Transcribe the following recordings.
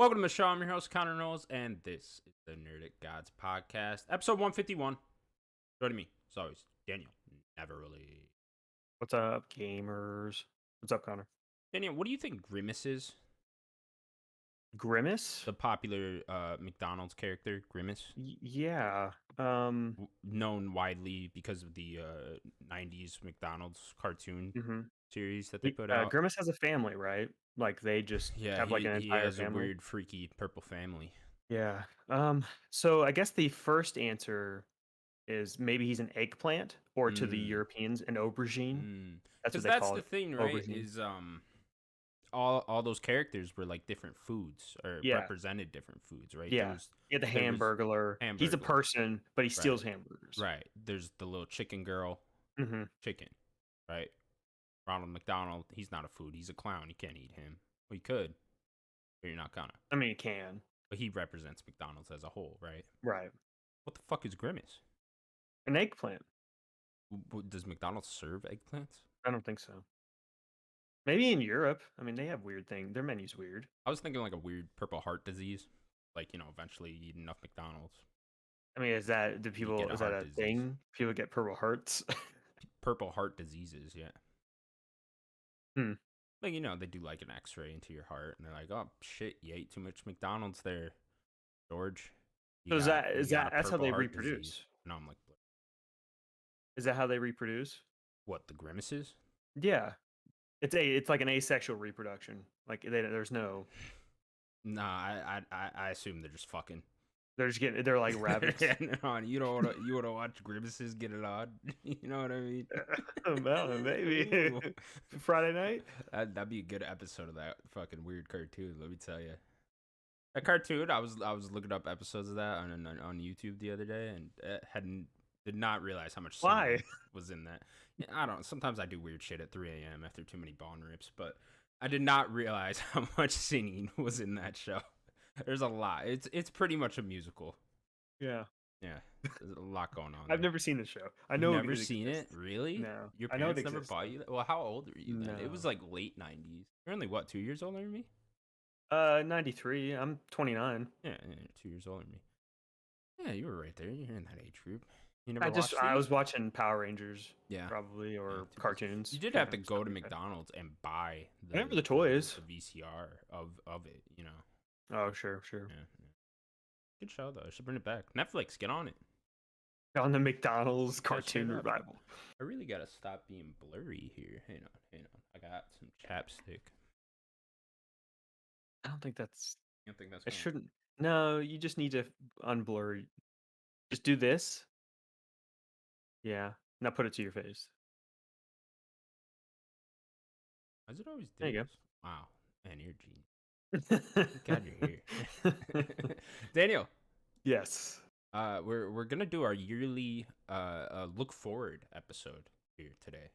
Welcome to the show. I'm your host, Connor Knowles, and this is the Nerdic Gods Podcast, episode 151. Joining me, as always, Daniel. Never really. What's up, gamers? What's up, Connor? Daniel, what do you think Grimace is? Grimace? The popular McDonald's character, Grimace? Yeah. Known widely because of the 90s McDonald's cartoon Mhm. series that they put out. Grimace has a family, right? Like they just Yeah, have like an he entire has a family. weird, freaky purple family. Yeah. So I guess the first answer is maybe he's an eggplant, or to the Mm, Europeans, an aubergine. That's what Because they that's call the it. thing, right? Aubergine. Is all those characters were like different foods or Yeah. represented different foods, right? Yeah. Yeah, the There was Hamburglar. He's a Hamburglar, person, but he right? steals hamburgers. Right. There's the little chicken girl, Hmm. chicken, right? Ronald McDonald, he's not a food. He's a clown. You can't eat him. Well, you could, but you're not gonna. I mean, he can. But he represents McDonald's as a whole, right? Right. What the fuck is Grimace? An eggplant. Does McDonald's serve eggplants? I don't think so. Maybe in Europe. I mean, they have weird things. Their menu's weird. I was thinking like a weird purple heart disease. Like, eventually you eat enough McDonald's. I mean, is that You get a is that heart a disease. thing? People get purple hearts. Purple heart diseases, yeah. Hmm. Like, they do like an x-ray into your heart and they're like, oh shit, you ate too much McDonald's there, George. So that's how they Disease. reproduce? No, I'm like, Is that how they reproduce? what, the grimaces? Yeah, it's like an asexual reproduction. Like there's no. Nah, I assume they're just fucking. They're like rabbits. You don't wanna watch grimaces get it on. You know what I mean? Well, maybe Friday night. That'd be a good episode of that fucking weird cartoon. Let me tell you. That cartoon, I was looking up episodes of that on YouTube the other day, and did not realize how much Why? singing was in that. Yeah, I don't. Sometimes I do weird shit at 3 a.m. after too many bong rips, but I did not realize how much singing was in that show. There's a lot. It's pretty much a musical. Yeah. Yeah, there's a lot going on. I've there. never seen the show. I You've know never it seen exists. it, really? No, Your I know it parents never exists, bought you that. Well, how old are you then? It was No. like late 90s. You're only what, 2 years older than me? 93. I'm 29. Yeah, 2 years older than me. Yeah, you were right there. You're in that age group. You never watched I these? was watching Power Rangers. Yeah. Probably, or Yeah, cartoons. You did have to stuff go to like that. McDonald's and buy I remember the toys. the VCR of it, Oh, sure. Yeah. Good show though. I should bring it back. Netflix, get on it. On the McDonald's Yeah, cartoon straight up. revival. I really gotta stop being blurry here. Hang on. I got some chapstick. I don't think that's. You don't think that's It gonna... shouldn't. No, you just need to unblur. Just do this. Yeah. Now put it to your face. Why does it always do There you go. this? Wow. Man, you're a genius. God, you're here. Daniel. Yes. We're gonna do our yearly look forward episode here today.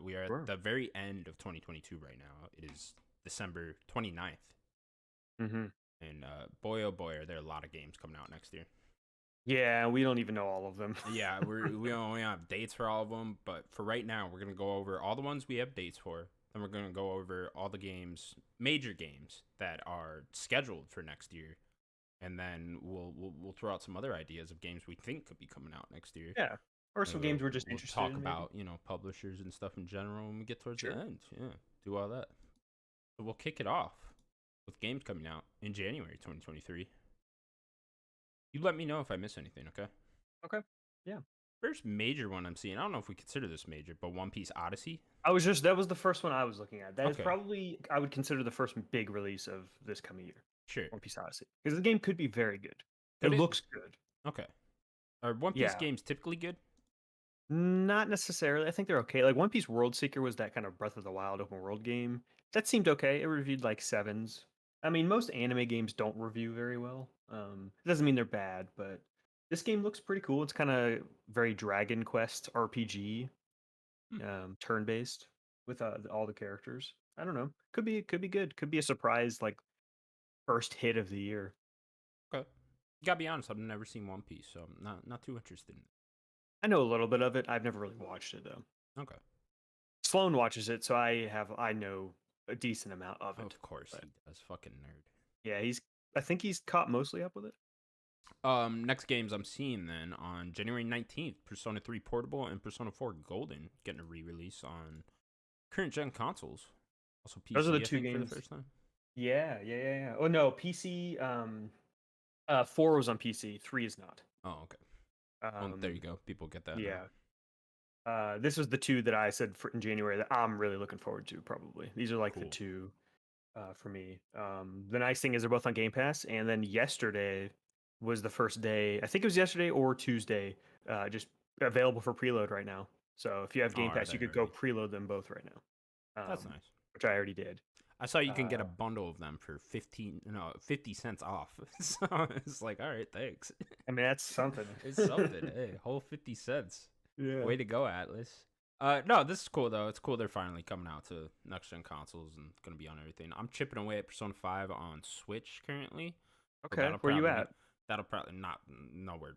We are Sure. at the very end of 2022 right now. It is December 29th. Mm-hmm. And boy oh boy, are there a lot of games coming out next year. Yeah, we don't even know all of them. Yeah, we only have dates for all of them, but for right now, we're gonna go over all the ones we have dates for. Then we're gonna go over all the games, major games that are scheduled for next year, and then we'll throw out some other ideas of games we think could be coming out next year. Yeah. Or some games we're just interested talk in. about publishers and stuff in general when we get towards the end. Yeah, do all that. So we'll kick it off with games coming out in January 2023. You let me know if I miss anything, okay? Okay. Yeah. First major one I'm seeing, I don't know if we consider this major, but One Piece Odyssey. That was the first one I was looking at. That is Okay. probably, I would consider, the first big release of this coming year. Sure. One Piece Odyssey. Because the game could be very good. Could It it? looks good. Okay. Are One Piece Yeah. games typically good? Not necessarily. I think they're okay. Like One Piece World Seeker was that kind of Breath of the Wild open world game. That seemed okay. It reviewed like 7s. I mean, most anime games don't review very well. It doesn't mean they're bad, but this game looks pretty cool. It's kind of very Dragon Quest RPG, turn based with all the characters. I don't know. Could be good. Could be a surprise like first hit of the year. Okay. Gotta be honest, I've never seen One Piece, so I'm not too interested in it. I know a little bit of it. I've never really watched it though. Okay. Sloan watches it, so I know a decent amount of it. Of course he does. Fucking nerd. Yeah, he's I think he's caught mostly up with it. Next games I'm seeing then on January 19th, Persona 3 Portable and Persona 4 Golden getting a re-release on current gen consoles. Also Those are the PC, I two think, for the games. first time. Yeah. Oh no, PC. 4 was on PC. 3 is not. Oh, okay. Well, there you Um, go. People get that now. yeah. This was the two that I said for in January that I'm really looking forward to. Probably these are like the Cool. two for me. The nice thing is they're both on Game Pass, and then yesterday was the first day. I think it was yesterday or Tuesday. Just available for preload right now. So if you have Oh, Game are Pass, they you could go already? preload them both right now, That's nice. which I already did. I saw you can get Uh, a bundle of them for 50 cents off. So it's like, all right, thanks. I mean that's something. It's something. Hey, whole 50 cents. Yeah. Way to go, Atlas. No, this is cool though. It's cool they're finally coming out to next gen consoles and gonna be on everything. I'm chipping away at Persona 5 on Switch currently. So Okay. Where you at? that'll probably not nowhere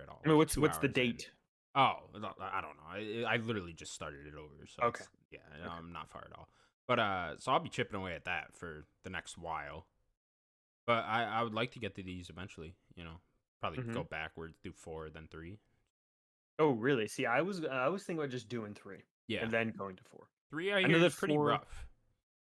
at all. I mean, Like two what's the hours in. date? Oh, I don't know. I literally just started it over, so Okay. it's yeah, Okay. I'm not far at all. But so I'll be chipping away at that for the next while. But I would like to get to these eventually. Probably Hmm. go backwards, do 4, then 3. Oh, really? See, I was thinking about just doing 3 Yeah, and then going to 4. 3 I I know hear that is pretty 4. rough.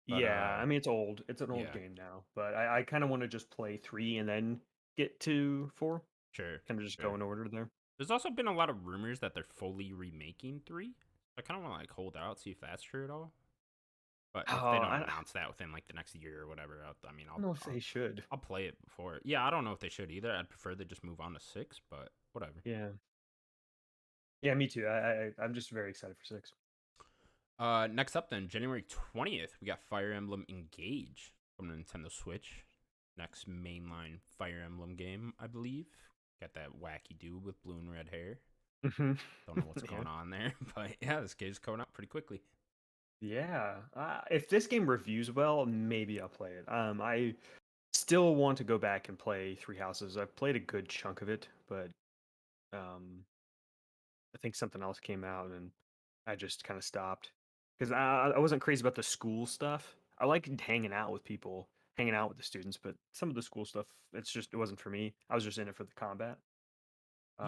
But Yeah, I mean it's old. It's an old yeah, game now, but I kind of want to just play 3 and then get to 4. sure, Kind of just go sure. in order there. There's also been a lot of rumors that they're fully remaking 3. I kind of want to like hold out, see if that's true at all. But Oh, if they don't I announce that within like the next year or whatever, I mean, don't know if they should. I'll play it before. Yeah, I don't know if they should either. I'd prefer they just move on to 6, but whatever. Yeah. Yeah, me too. I'm just very excited for 6. Next up then, January 20th, we got Fire Emblem Engage from Nintendo Switch. Next mainline Fire Emblem game, I believe. Got that wacky dude with blue and red hair. Hmm. Don't know what's Yeah. going on there, but yeah, this game's coming out pretty quickly. Yeah. If this game reviews well, maybe I'll play it. I still want to go back and play Three Houses. I've played a good chunk of it, but um, I think something else came out and I just kind of stopped because I wasn't crazy about the school stuff. I like hanging out with people, hanging out with the students, but some of the school stuff, it wasn't for me. I was just in it for the combat.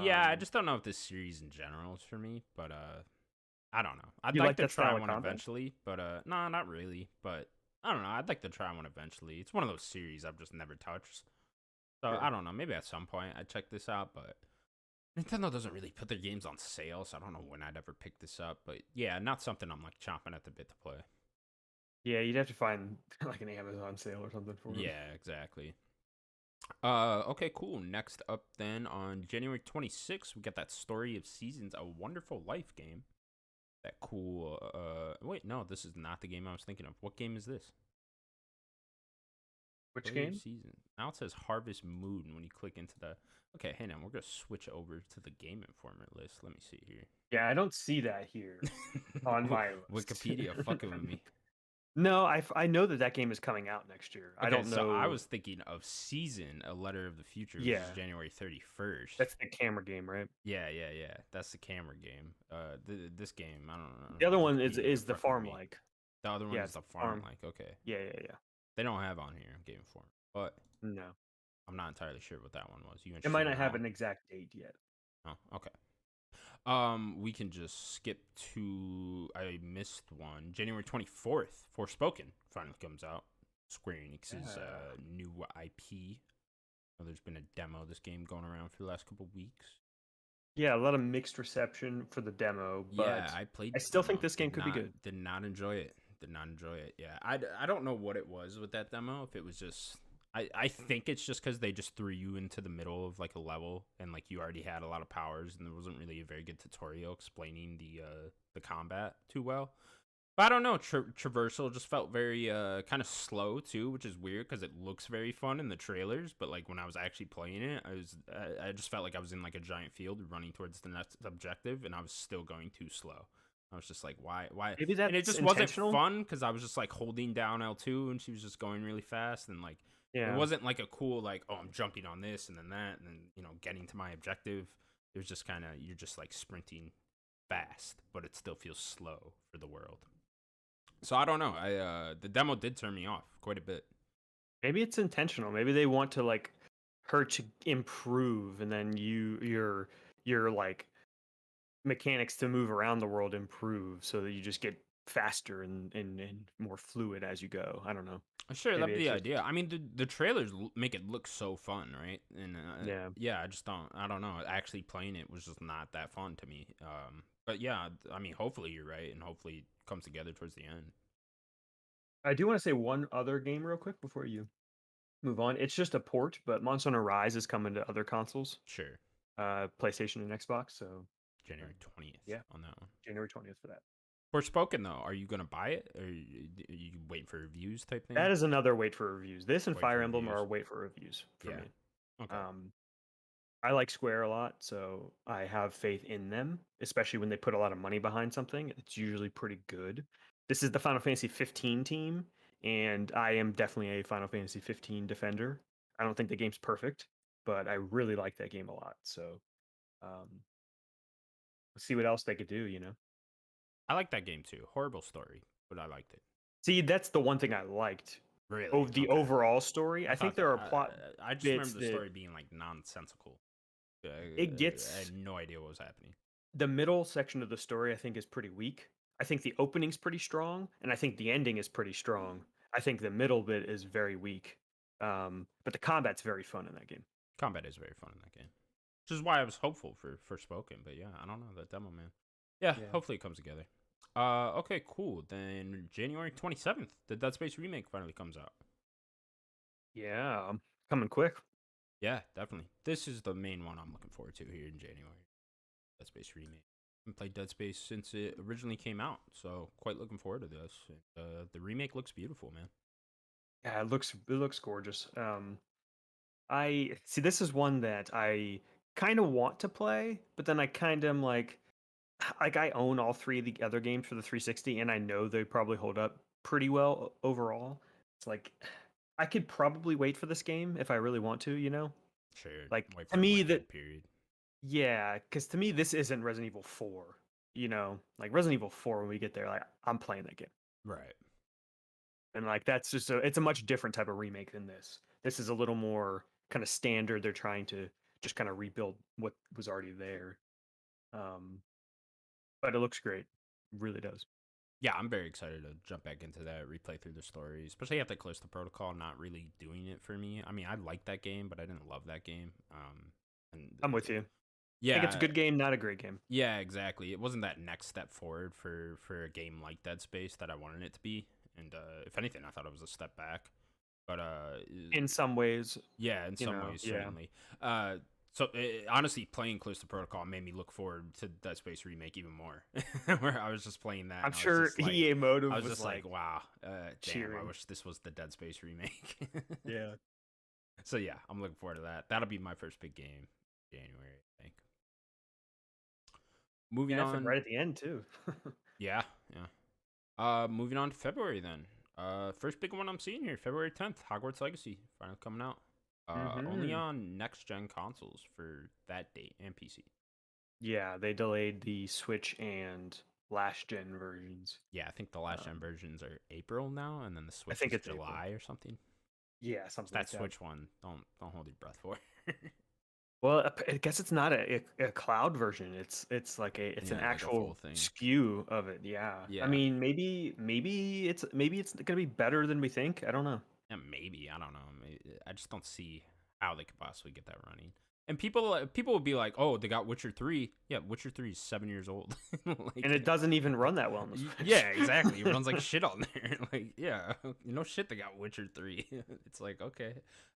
Yeah, I Um, just don't know if this series in general is for me, but I don't know. I'd you like like to that try style of one combat? eventually, but no, not really. But I don't know. I'd like to try one eventually. It's one of those series I've just never touched. So I Sure. don't know. Maybe at some point I'd check this out, but Nintendo doesn't really put their games on sale, so I don't know when I'd ever pick this up. But yeah, not something I'm like chomping at the bit to play. Yeah, you'd have to find like an Amazon sale or something for it. Yeah, exactly. Okay, cool. Next up then on January 26th, we got that Story of Seasons, A Wonderful Life game. That cool wait, no, this is not the game I was thinking of. What game is this? Which Story of game? Seasons. Now it says Harvest Moon when you click into the Okay, hang on, we're gonna switch over to the Game Informer list. Let me see here. Yeah, I don't see that here on my list. Wikipedia fucking with me. No, I know that that game is coming out next year. I Okay, don't so I know. was thinking of Season, A Letter of the Future, which is Yeah, January 31st. that's the camera game, right? Yeah. That's the camera game. This game, I don't know. The other one Wikipedia is the fucking with farm me. like. The other one Yeah, is it's the the farm farm. like. Okay, Yeah. they don't have on here Game Informer, but No, I'm not entirely sure what that one was. You it might interested not at have all? an exact date yet. Oh, okay. We can just skip to I missed one. January 24th, Forspoken finally comes out. Square Enix's Yeah. new IP. There's been a demo of this game going around for the last couple weeks. Yeah, a lot of mixed reception for the demo, Yeah, but I played I the still think demo. this game could be good. Did not enjoy it. Did not enjoy it. Yeah, I don't know what it was with that demo. If it was just I think it's just because they just threw you into the middle of like a level and like you already had a lot of powers and there wasn't really a very good tutorial explaining the combat too well. But I don't know. Traversal just felt very kind of slow too, which is weird because it looks very fun in the trailers. But like when I was actually playing it, I just felt like I was in like a giant field running towards the next objective, and I was still going too slow. I was just like, why? Maybe And it that's just wasn't intentional. fun because I was just like holding down L2 and she was just going really fast, and like it Yeah, wasn't like a cool like, oh, I'm jumping on this and then that and then getting to my objective. It was just kind of you're just like sprinting fast, but it still feels slow for the world. So I don't know. I the demo did turn me off quite a bit. Maybe it's intentional. Maybe they want to like her to improve, and then your like mechanics to move around the world improve, so that you just get faster and more fluid as you go. I don't know. Sure, Maybe that'd be it's the just idea. I mean, the trailers make it look so fun, right? And yeah. yeah, I don't know. Actually playing it was just not that fun to me. But yeah, I mean, hopefully you're right, and hopefully it comes together towards the end. I do want to say one other game real quick before you move on. It's just a port, but Monster Hunter Rise is coming to other consoles, Sure, PlayStation and Xbox. So January um, 20th yeah, on that one. January 20th for that. Forspoken though, are you gonna buy it, or you waiting for reviews type thing? That is another wait for reviews. This and Wait for Fire Emblem are reviews. wait for reviews for Yeah. me. Okay. Um, I like Square a lot, so I have faith in them, especially when they put a lot of money behind something. It's usually pretty good. This is the Final Fantasy 15 team, and I am definitely a Final Fantasy 15 defender. I don't think the game's perfect, but I really like that game a lot. So, um, let's see what else they could do, you know? I like that game too. Horrible story, but I liked it. See, that's the one thing I liked. Oh, Really? the Okay. overall story. I I think thought there that. are plot I just bits remember the that story being like nonsensical. it I gets had no idea what was happening. the middle section of the story I think is pretty weak. I think the opening's pretty strong, and I think the ending is pretty strong. I think the middle bit is very weak. But the combat's very fun in that game. Combat is very fun in that game, which is why I was hopeful for Spoken. But yeah, I don't know that demo, man. Yeah, Yeah. hopefully it comes together. Okay, cool. Then January 27th, the Dead Space remake finally comes out. Yeah, coming quick. Yeah, definitely. This is the main one I'm looking forward to here in January. Dead Space remake. I haven't played Dead Space since it originally came out, so quite looking forward to this. The remake looks beautiful, man. Yeah, it looks gorgeous. I see this is one that I kind of want to play, but then I kind of am like I own all three of the other games for the 360, and I know they probably hold up pretty well overall. It's like I could probably wait for this game if I really want to, you know? Sure, Like wait to for a more me that dead period. yeah, because to me this isn't Resident Evil 4, you know? Like Resident Evil 4 when we get there, like I'm playing that game. Right. And like that's just it's a much different type of remake than this. This is a little more kind of standard. They're trying to just kind of rebuild what was already there. Um, but it looks great. It really does. Yeah, I'm very excited to jump back into that, replay through the story, especially after Callisto Protocol not really doing it for me. I mean, I liked that game, but I didn't love that game. And I'm with you. I think it's a yeah, good game, not a great game. yeah, exactly. It wasn't that next step forward for a game like Dead Space that I wanted it to be. And if anything, I thought it was a step back. But In some ways, yeah, in some ways, yeah. certainly. So honestly, playing Callisto Protocol made me look forward to Dead Space remake even more. Where I was just playing that, I'm and I was sure just like, EA I Motive was was just like, like wow, damn, I cheering. wish this was the Dead Space remake. Yeah. So yeah, I'm looking forward to that. That'll be my first big game, January, I think. Moving Yeah, it's like on, right at the end too. yeah, yeah. Moving on to February then. First big one I'm seeing here, February 10th, Hogwarts Legacy, finally coming out. Only hmm on next gen consoles for that date and PC. Yeah, they delayed the Switch and last gen versions. Yeah, I think the last gen Um, versions are April now, and then the I Switch think is it's April. July or something. Yeah, So something that like that. Switch one, don't hold your breath for. Well, I guess it's not a cloud version. It's like it's an Yeah, like a full actual thing. SKU of it. Yeah. I Yeah, mean, maybe it's gonna be better than we think. I don't know. yeah, maybe I don't know. I just don't see how they could possibly get that running. And people would be like, "Oh, they got Witcher 3." Yeah, Witcher 3 is 7 years old. And it Like, doesn't even run that well on the yeah, Switch. exactly. It runs like shit on there. Like, yeah, no shit. They got Witcher 3. It's like okay,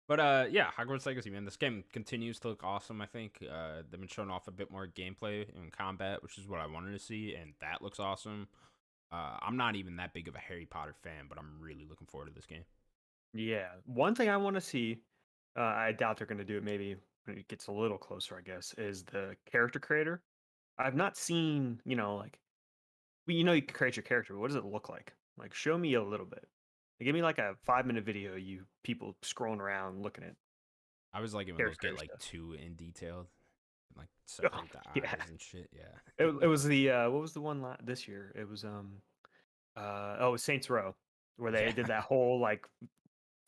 but yeah, Hogwarts Legacy, man. This game continues to look awesome. I think they've been showing off a bit more gameplay and combat, which is what I wanted to see, and that looks awesome. I'm not even that big of a Harry Potter fan, but I'm really looking forward to this game. Yeah. One thing I want to see, I doubt they're gonna do it. Maybe when it gets a little closer, I guess, is the character creator. I've not seen, like well, you can create your character, but what does it look like? Like, show me a little bit. Give me like a 5-minute video. You people scrolling around looking at I was liking when those get character like stuff. too in detailed, like Oh, separate the yeah. eyes and shit. It, Yeah. it was the what was the one this year? It was it was Saints Row, where they Yeah. did that whole like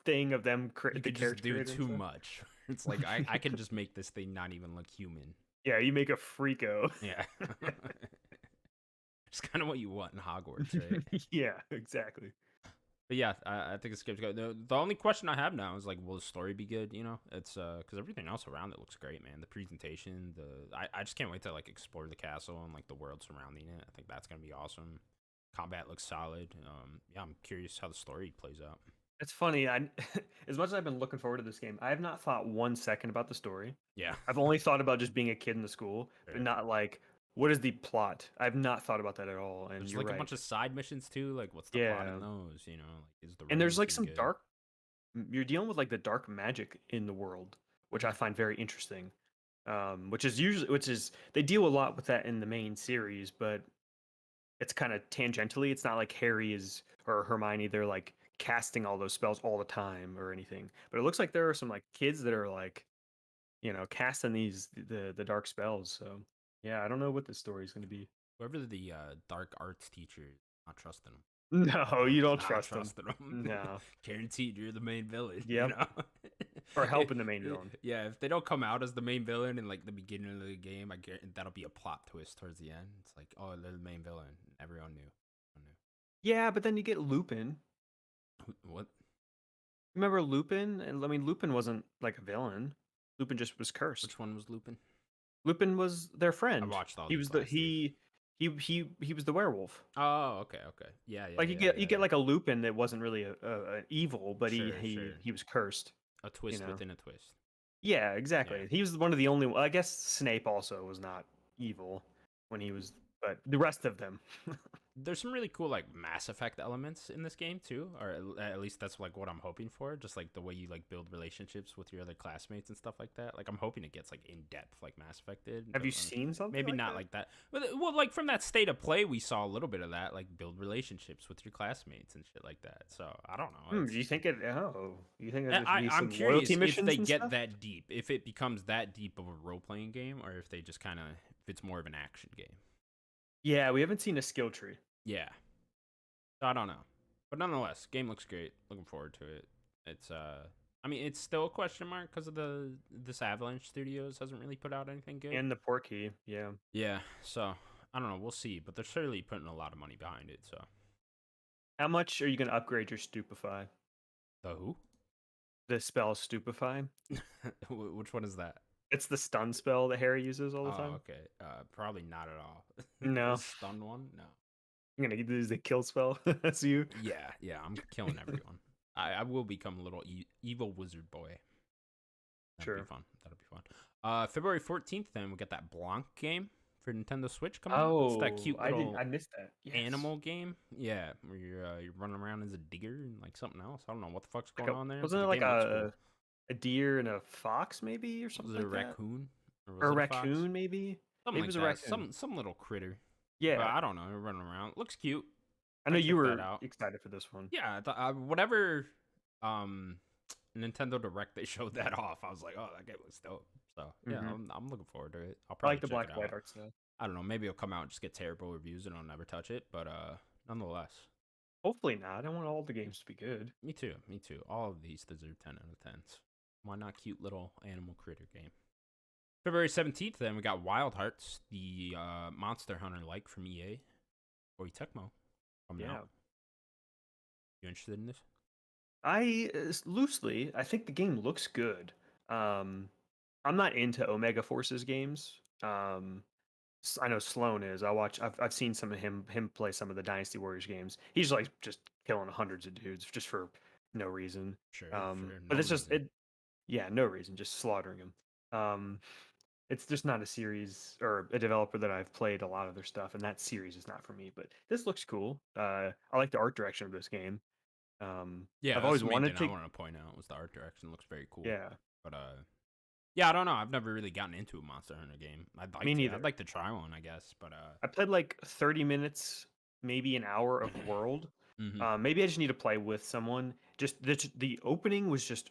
thing of them You the could just character do creator and too stuff. much. It's like I can just make this thing not even look human. Yeah, you make a freako. Yeah. It's kind of what you want in Hogwarts, right? Yeah, exactly. But yeah, I think it's good. The only question I have now is like, will the story be good? You know, it's because everything else around it looks great, man. The presentation, I just can't wait to like explore the castle and like the world surrounding it. I think that's gonna be awesome. Combat looks solid. Yeah, I'm curious how the story plays out. It's funny. I as much as I've been looking forward to this game, I have not thought 1 second about the story. Yeah, I've only thought about just being a kid in the school, but sure. not like what is the plot. I've not thought about that at all. And There's you're like a right. bunch of side missions too. Like, what's the plot Yeah, in those? You know, like is the and there's writing like pretty some good? dark. You're dealing with like the dark magic in the world, which I Mhm. find very interesting. Which is they deal a lot with that in the main series, but it's kind of tangentially. It's not like Harry is or Hermione. They're like casting all those spells all the time or anything. But it looks like there are some like kids that are like casting the dark spells. So yeah, I don't know what the story is going to be. Whoever the dark arts teacher, is, not trusting them. No, you don't Not trust them. trusting them. No. Guaranteed, you're the main villain. You Yep. know. Or helping the main villain. Yeah, if they don't come out as the main villain in like the beginning of the game, I get that'll be a plot twist towards the end. It's like, oh, they're the main villain. Everyone knew. Everyone Yeah, but then you get Lupin. knew. What? Remember Lupin? And I mean, Lupin wasn't like a villain. Lupin just was cursed. Which one was Lupin? Lupin was their I friend. watched all He these was the last year. he was the werewolf. Oh, okay, okay. Yeah, yeah, Like yeah, you yeah, get yeah. like a Lupin that wasn't really a evil, but Sure, sure. he was cursed. A You twist know. within a twist. Yeah, Yeah. exactly. He was one of the only. I guess Snape also was not evil when he was, but the rest of them. There's some really cool like Mass Effect elements in this game too, or at least that's like what I'm hoping for. Just like the way you like build relationships with your other classmates and stuff like that. Like I'm hoping it gets like in depth like Mass Effect did. Have But, you seen something maybe like not that? like that. But well, like from that state of play, we saw a little bit of that, like build relationships with your classmates and shit like that. So I don't know. Do you think it? Oh, you think that there should I be I'm some loyalty curious if missions they and get stuff? that deep, if it becomes that deep of a role playing game, or if they just kind of if it's more of an action game. Yeah, we haven't seen a skill tree. Yeah. I don't know. But nonetheless, game looks great. Looking forward to it. It's I mean, it's still a question mark because of this Avalanche Studios hasn't really put out anything good. And the Porky, yeah. Yeah, so I don't know, we'll see, but they're certainly putting a lot of money behind it, so. How much are you going to upgrade your Stupefy? The who? The spell Stupefy? Which one is that? It's the stun spell that Harry uses all the Oh, time. okay. Probably not at all. No, The stun one? No. I'm going to use the kill spell. That's you. Yeah, I'm killing everyone. I will become a little evil wizard boy. That'll be Sure. fun. That'll be fun. February 14th, then we get that Blanc game for Nintendo Switch coming out. It's that Oh, cute I didn't. little I missed that. Yes. animal game. Yeah, where you're running around as a digger and like something else. I don't know what the fuck's Like going on there. wasn't But it the like game looks cool. a deer and a fox maybe or Was something it a like that? raccoon or Or was a it a fox? raccoon maybe? Something Maybe it like was a that. raccoon. Some little critter. But Yeah, I don't know. You're running around. Looks cute. I know Might you check that were out. excited for this one. Yeah, whatever um Nintendo Direct they showed that off. I was like, oh, that game looks dope. So yeah, Hmm. I'm looking forward to it. I'll I probably like the check black it and white out. art style. I don't know. Maybe it'll come out and just get terrible reviews and I'll never touch it. But nonetheless, Hopefully not. I want all the games to be good. me too. Me too. All of these deserve 10 out of 10s. Why not cute little animal critter game? February 17th, then we got Wild Hearts, the Monster Hunter like from EA or Tecmo coming Yeah. out. You interested in this? Loosely, I think the game looks good. I'm not into Omega Forces games. I know Sloan is. I've seen some of him play some of the Dynasty Warriors games. He's like just killing hundreds of dudes just for no reason. Sure, sure. But No it's just reason. it. Yeah, no reason, just slaughtering them. Um, it's just not a series or a developer that I've played a lot of their stuff, and that series is not for me. But this looks cool. I like the art direction of this game. Yeah, I've that's always the main wanted thing I to. wanted to point out was the art direction looks very cool. Yeah, But yeah, I don't know. I've never really gotten into a Monster Hunter game. I'd like me to. I'd neither. like to try one, I guess. But I played like 30 minutes, maybe an hour of World. mhm. Maybe I just need to play with someone. Just the opening was just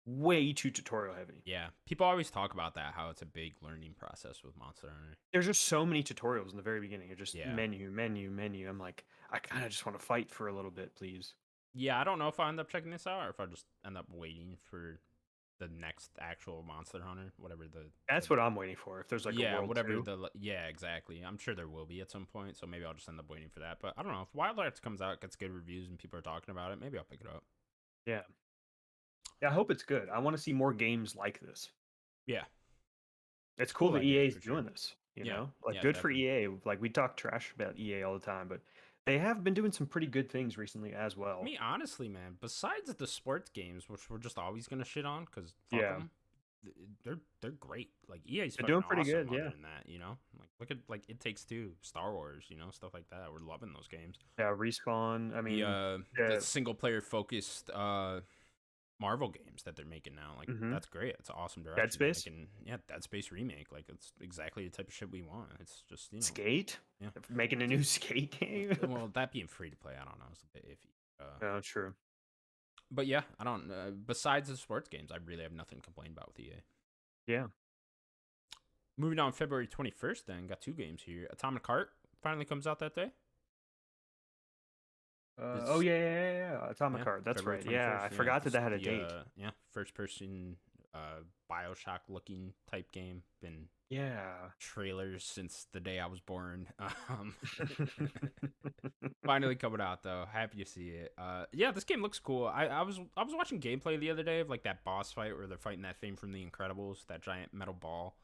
way too tutorial heavy. Yeah, people always talk about that how it's a big learning process with Monster Hunter. There's just so many tutorials in the very beginning. It's just Yeah, menu, menu, menu. I'm like, I kind of just want to fight for a little bit, please. Yeah, I don't know if I end up checking this out or if I just end up waiting for the next actual Monster Hunter, whatever the That's what I'm waiting for. If there's like a yeah, World whatever 2. the yeah, exactly. I'm sure there will be at some point, so maybe I'll just end up waiting for that. But I don't know if Wild Arts comes out, gets good reviews, and people are talking about it. Maybe I'll pick it up. Yeah. Yeah, I hope it's good. I want to see more games like this. Yeah, It's cool cool that idea EA is for sure. doing this, you Yeah, know? Like yeah, good for definitely. EA. Like we talk trash about EA all the time, but they have been doing some pretty good things recently as I well. mean, honestly, man, besides the sports games, which we're just always gonna shit on, cause fuck Yeah. them, they're great. Like EA's They're fucking doing pretty awesome. good, Other yeah. than that, like look at like It Takes Two, Star Wars, stuff like that. We're loving those games. Yeah, Respawn. I The mean, the single player focused Marvel games that they're making now, like mhm. that's great. It's an awesome Dead direction they're Space, making. Yeah, Dead Space remake, like it's exactly the type of shit we want. It's just Skate. yeah. They're making a new Skate game. Well, that being free to play, I don't know, it's a bit iffy. Oh, true. But yeah, I don't. Besides the sports games, I really have nothing to complain about with EA. Yeah. Moving on, February 21st, then got two games here. Atomic Heart finally comes out that day. Oh This yeah. Atomic Yeah, Heart. That's February right. Yeah, 21st. I Yeah, forgot that this that had a the date. first person BioShock looking type game. Been Yeah. trailers since the day I was born. Finally coming out though. Happy to see it. Yeah, this game looks cool. I was watching gameplay the other day of like that boss fight where they're fighting that thing from The Incredibles, that giant metal ball.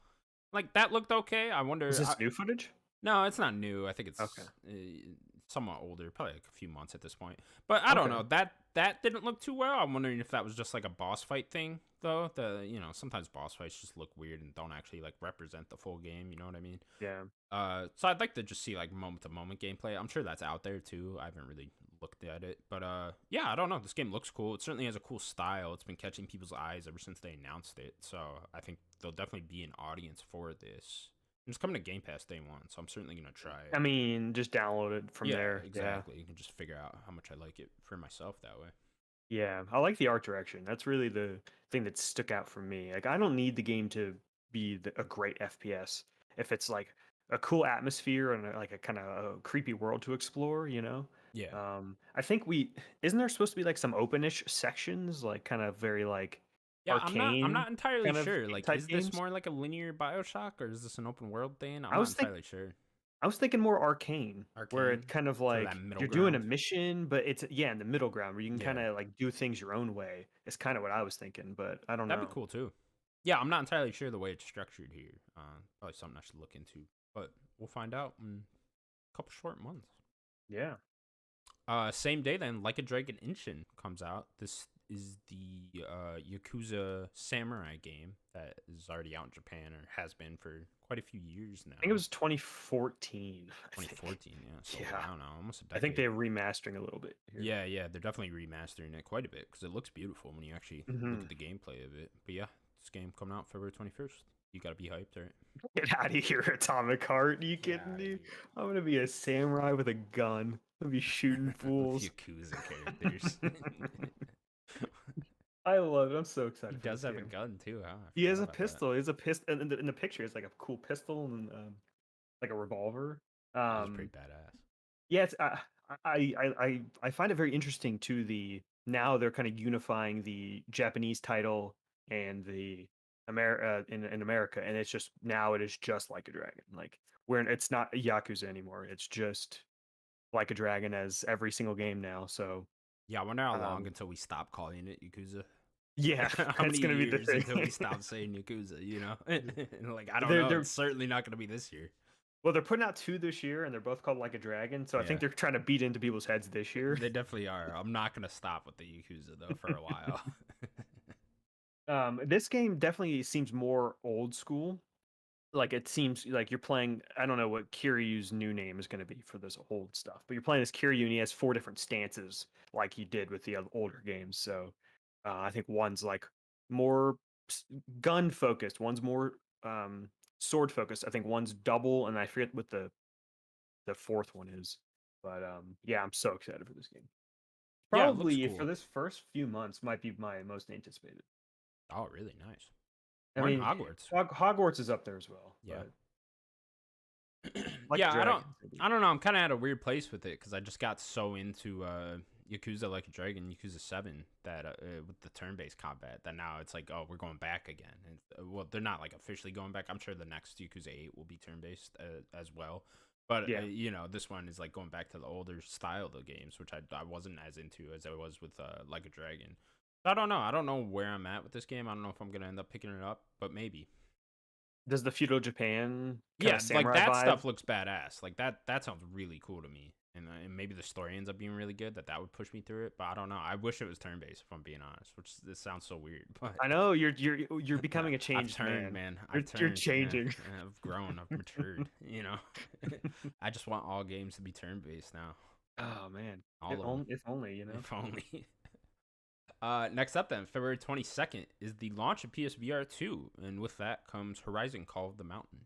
Like that looked okay. I Was wonder. this new footage? No, it's not new. I think Okay. it's somewhat older, probably like a few months at this point. But I don't Okay. know. That didn't look too well. I'm wondering if that was just like a boss fight thing, though. Sometimes boss fights just look weird and don't actually like represent the full game. You know what I mean? Yeah. So I'd like to just see like moment to moment gameplay. I'm sure that's out there too. I haven't really looked at it, but yeah, I don't know. This game looks cool. It certainly has a cool style. It's been catching people's eyes ever since they announced it. So I think there'll definitely be an audience for this. And it's coming to Game Pass day one, so I'm certainly gonna try I it. mean, just download it from Yeah, there. Yeah. exactly. You can just figure out how much I like it for myself that way. Yeah. I like the art direction. That's really the thing that stuck out for me. Like, I don't need the game to be a great FPS. If it's like a cool atmosphere and like a kind of a creepy world to explore, you know? Yeah. I think isn't there supposed to be like some openish sections, like kind of very like Yeah, I'm arcane not entirely kind of sure. Like, type is this games? more like a linear Bioshock or is this an open world thing? I'm I not was think entirely sure. I was thinking more arcane, where Arcane? it kind of So that like middle you're doing a ground? mission, but it's yeah in the middle ground where you can kind Yeah. of like do things your own way. It's kind of what I was thinking, but I don't That'd be know. cool too. Yeah, I'm not entirely sure the way it's structured here. Probably something I should look into. But we'll find out in a couple short months. Yeah. Same day then, Like a Dragon Inshin comes out. This is the Yakuza Samurai game that is already out in Japan or has been for quite a few years I think it now. was 2014. I think. 2014, yeah. So Yeah. I don't know, almost a I think decade. they're remastering a little bit here. Yeah, yeah, they're definitely remastering it quite a bit because it looks beautiful when you actually look Hmm. at the gameplay of it. But yeah, this game coming out February 21st. You gotta be hyped, right? Get out of here, Atomic Heart. Are you Get kidding out of me? here. I'm gonna be a samurai with a gun. I'm gonna be shooting With fools. Yakuza characters. I love it. I'm so He excited for does this have a game. gun too, huh? I He has forgot a about that. pistol. He has a pistol in the picture. It's like a cool pistol and like a revolver. That is pretty Um, badass. yeah, I find it very interesting too. Now they're kind of unifying the Japanese title and the in America, and it's just now it is just like a dragon. Like where it's not Yakuza anymore. It's just like a dragon as every single game now. So Yeah, I wonder how long um, until we stop calling it Yakuza. yeah, How that's many gonna be the years until we thing. stop saying Yakuza? And like, I don't they're know. they're It's certainly not gonna be this year. well, they're putting out two this year, and they're both called Like a Dragon. So I Yeah, think they're trying to beat into people's heads this year. they definitely are. I'm not gonna stop with the Yakuza though for a while. This game definitely seems more old school. Like it seems like you're playing. I don't know what Kiryu's new name is going to be for this old stuff, but you're playing as Kiryu, and he has four different stances, like he did with the older games. So I think one's like more gun focused, one's more sword focused. I think one's double, and I forget what the fourth one is. But yeah, I'm so excited for this game. Yeah, it looks Probably for cool. this first few months might be my most anticipated. Oh, really nice. I More than mean, Hogwarts. Hogwarts is up there as well, Yeah. but like Yeah, Dragons. I I don't know. I'm kind of at a weird place with it because I just got so into Yakuza Like a Dragon, Yakuza 7, that with the turn-based combat, that now it's like, oh, we're going back again. And well, they're not like officially going back. I'm sure the next Yakuza 8 will be turn-based as well. But Yeah. this one is like going back to the older style of the games, which I wasn't as into as I was with Like a Dragon. I don't know. I don't know where I'm at with this game. I don't know if I'm gonna end up picking it up, but maybe. Does the feudal Japan kind Yeah, of like samurai that vibe? stuff looks badass. Like that sounds really cool to me. And maybe the story ends up being really good. That would push me through it. But I don't know. I wish it was turn based. If I'm being honest, which this sounds so weird, but I know you're becoming a I've changed turned, man. man. I've You're turned. Yeah, changing. I've grown. I've matured. I just want all games to be turn based now. Oh man, All of them. if only, you know. If only. Next up, then February 22nd is the launch of PSVR 2, and with that comes Horizon Call of the Mountain.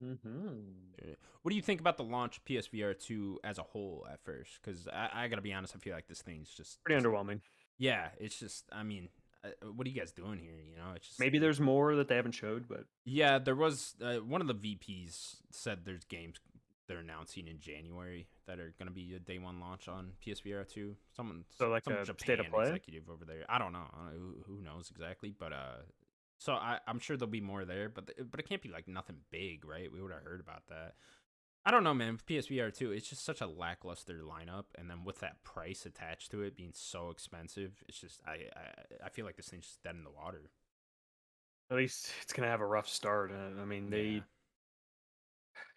Mm-hmm. What do you think about the launch of PSVR 2 as a whole at first? Because I gotta be honest, I feel like this thing's Pretty underwhelming. yeah, it's just, I mean, what are you guys doing here? It's just, Maybe there's more that they haven't showed, but yeah, there was one of the VPs said there's games they're announcing in January that are gonna be a day one launch on PSVR 2. so like Some a state Japan of play. executive over there. I don't know. Who knows exactly, but so I'm sure there'll be more there, but it can't be like nothing big, right? We would have heard about that. I don't know, man. With PSVR 2, it's just such a lackluster lineup, and then with that price attached to it being so expensive, it's just I feel like this thing's just dead in the water. At least it's gonna have a rough start. I mean, Yeah,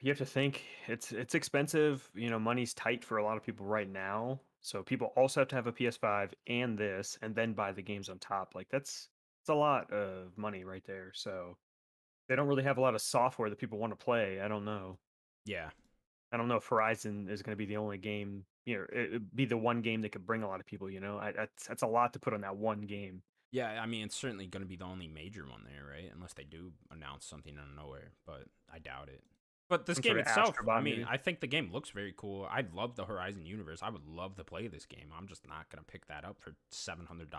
you have to think it's expensive. You know, money's tight for a lot of people right now. So people also have to have a PS5 and this, and then buy the games on top. Like it's a lot of money right there. So they don't really have a lot of software that people want to play. I don't know. yeah, I don't know if Horizon is going to be the only game. You know, it'd be the one game that could bring a lot of people. You know, that's a lot to put on that one game. yeah. I mean, it's certainly going to be the only major one there, right? Unless they do announce something out of nowhere, but I doubt it. But this Some game sort of itself, I Astrobot mean, maybe. I think the game looks very cool. I love the Horizon universe. I would love to play this game. I'm just not gonna pick that up for $700.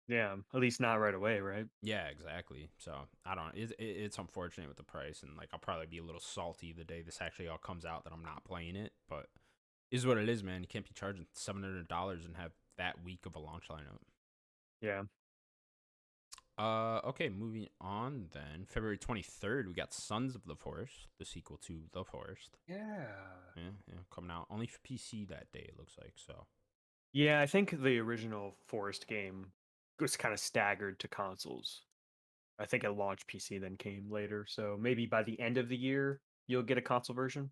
Yeah, at least not right away, right? Yeah, exactly. So I don't. It's unfortunate with the price, and like I'll probably be a little salty the day this actually all comes out that I'm not playing it. But is what it is, man. You can't be charging $700 and have that week of a launch lineup. Yeah. Okay, moving on then. February 23rd, we got Sons of the Forest, the sequel to The Forest. Yeah. Yeah, coming out only for PC that day. It looks like so. Yeah, I think the original Forest game was kind of staggered to consoles. I think it launched PC, then came later. So maybe by the end of the year, you'll get a console version.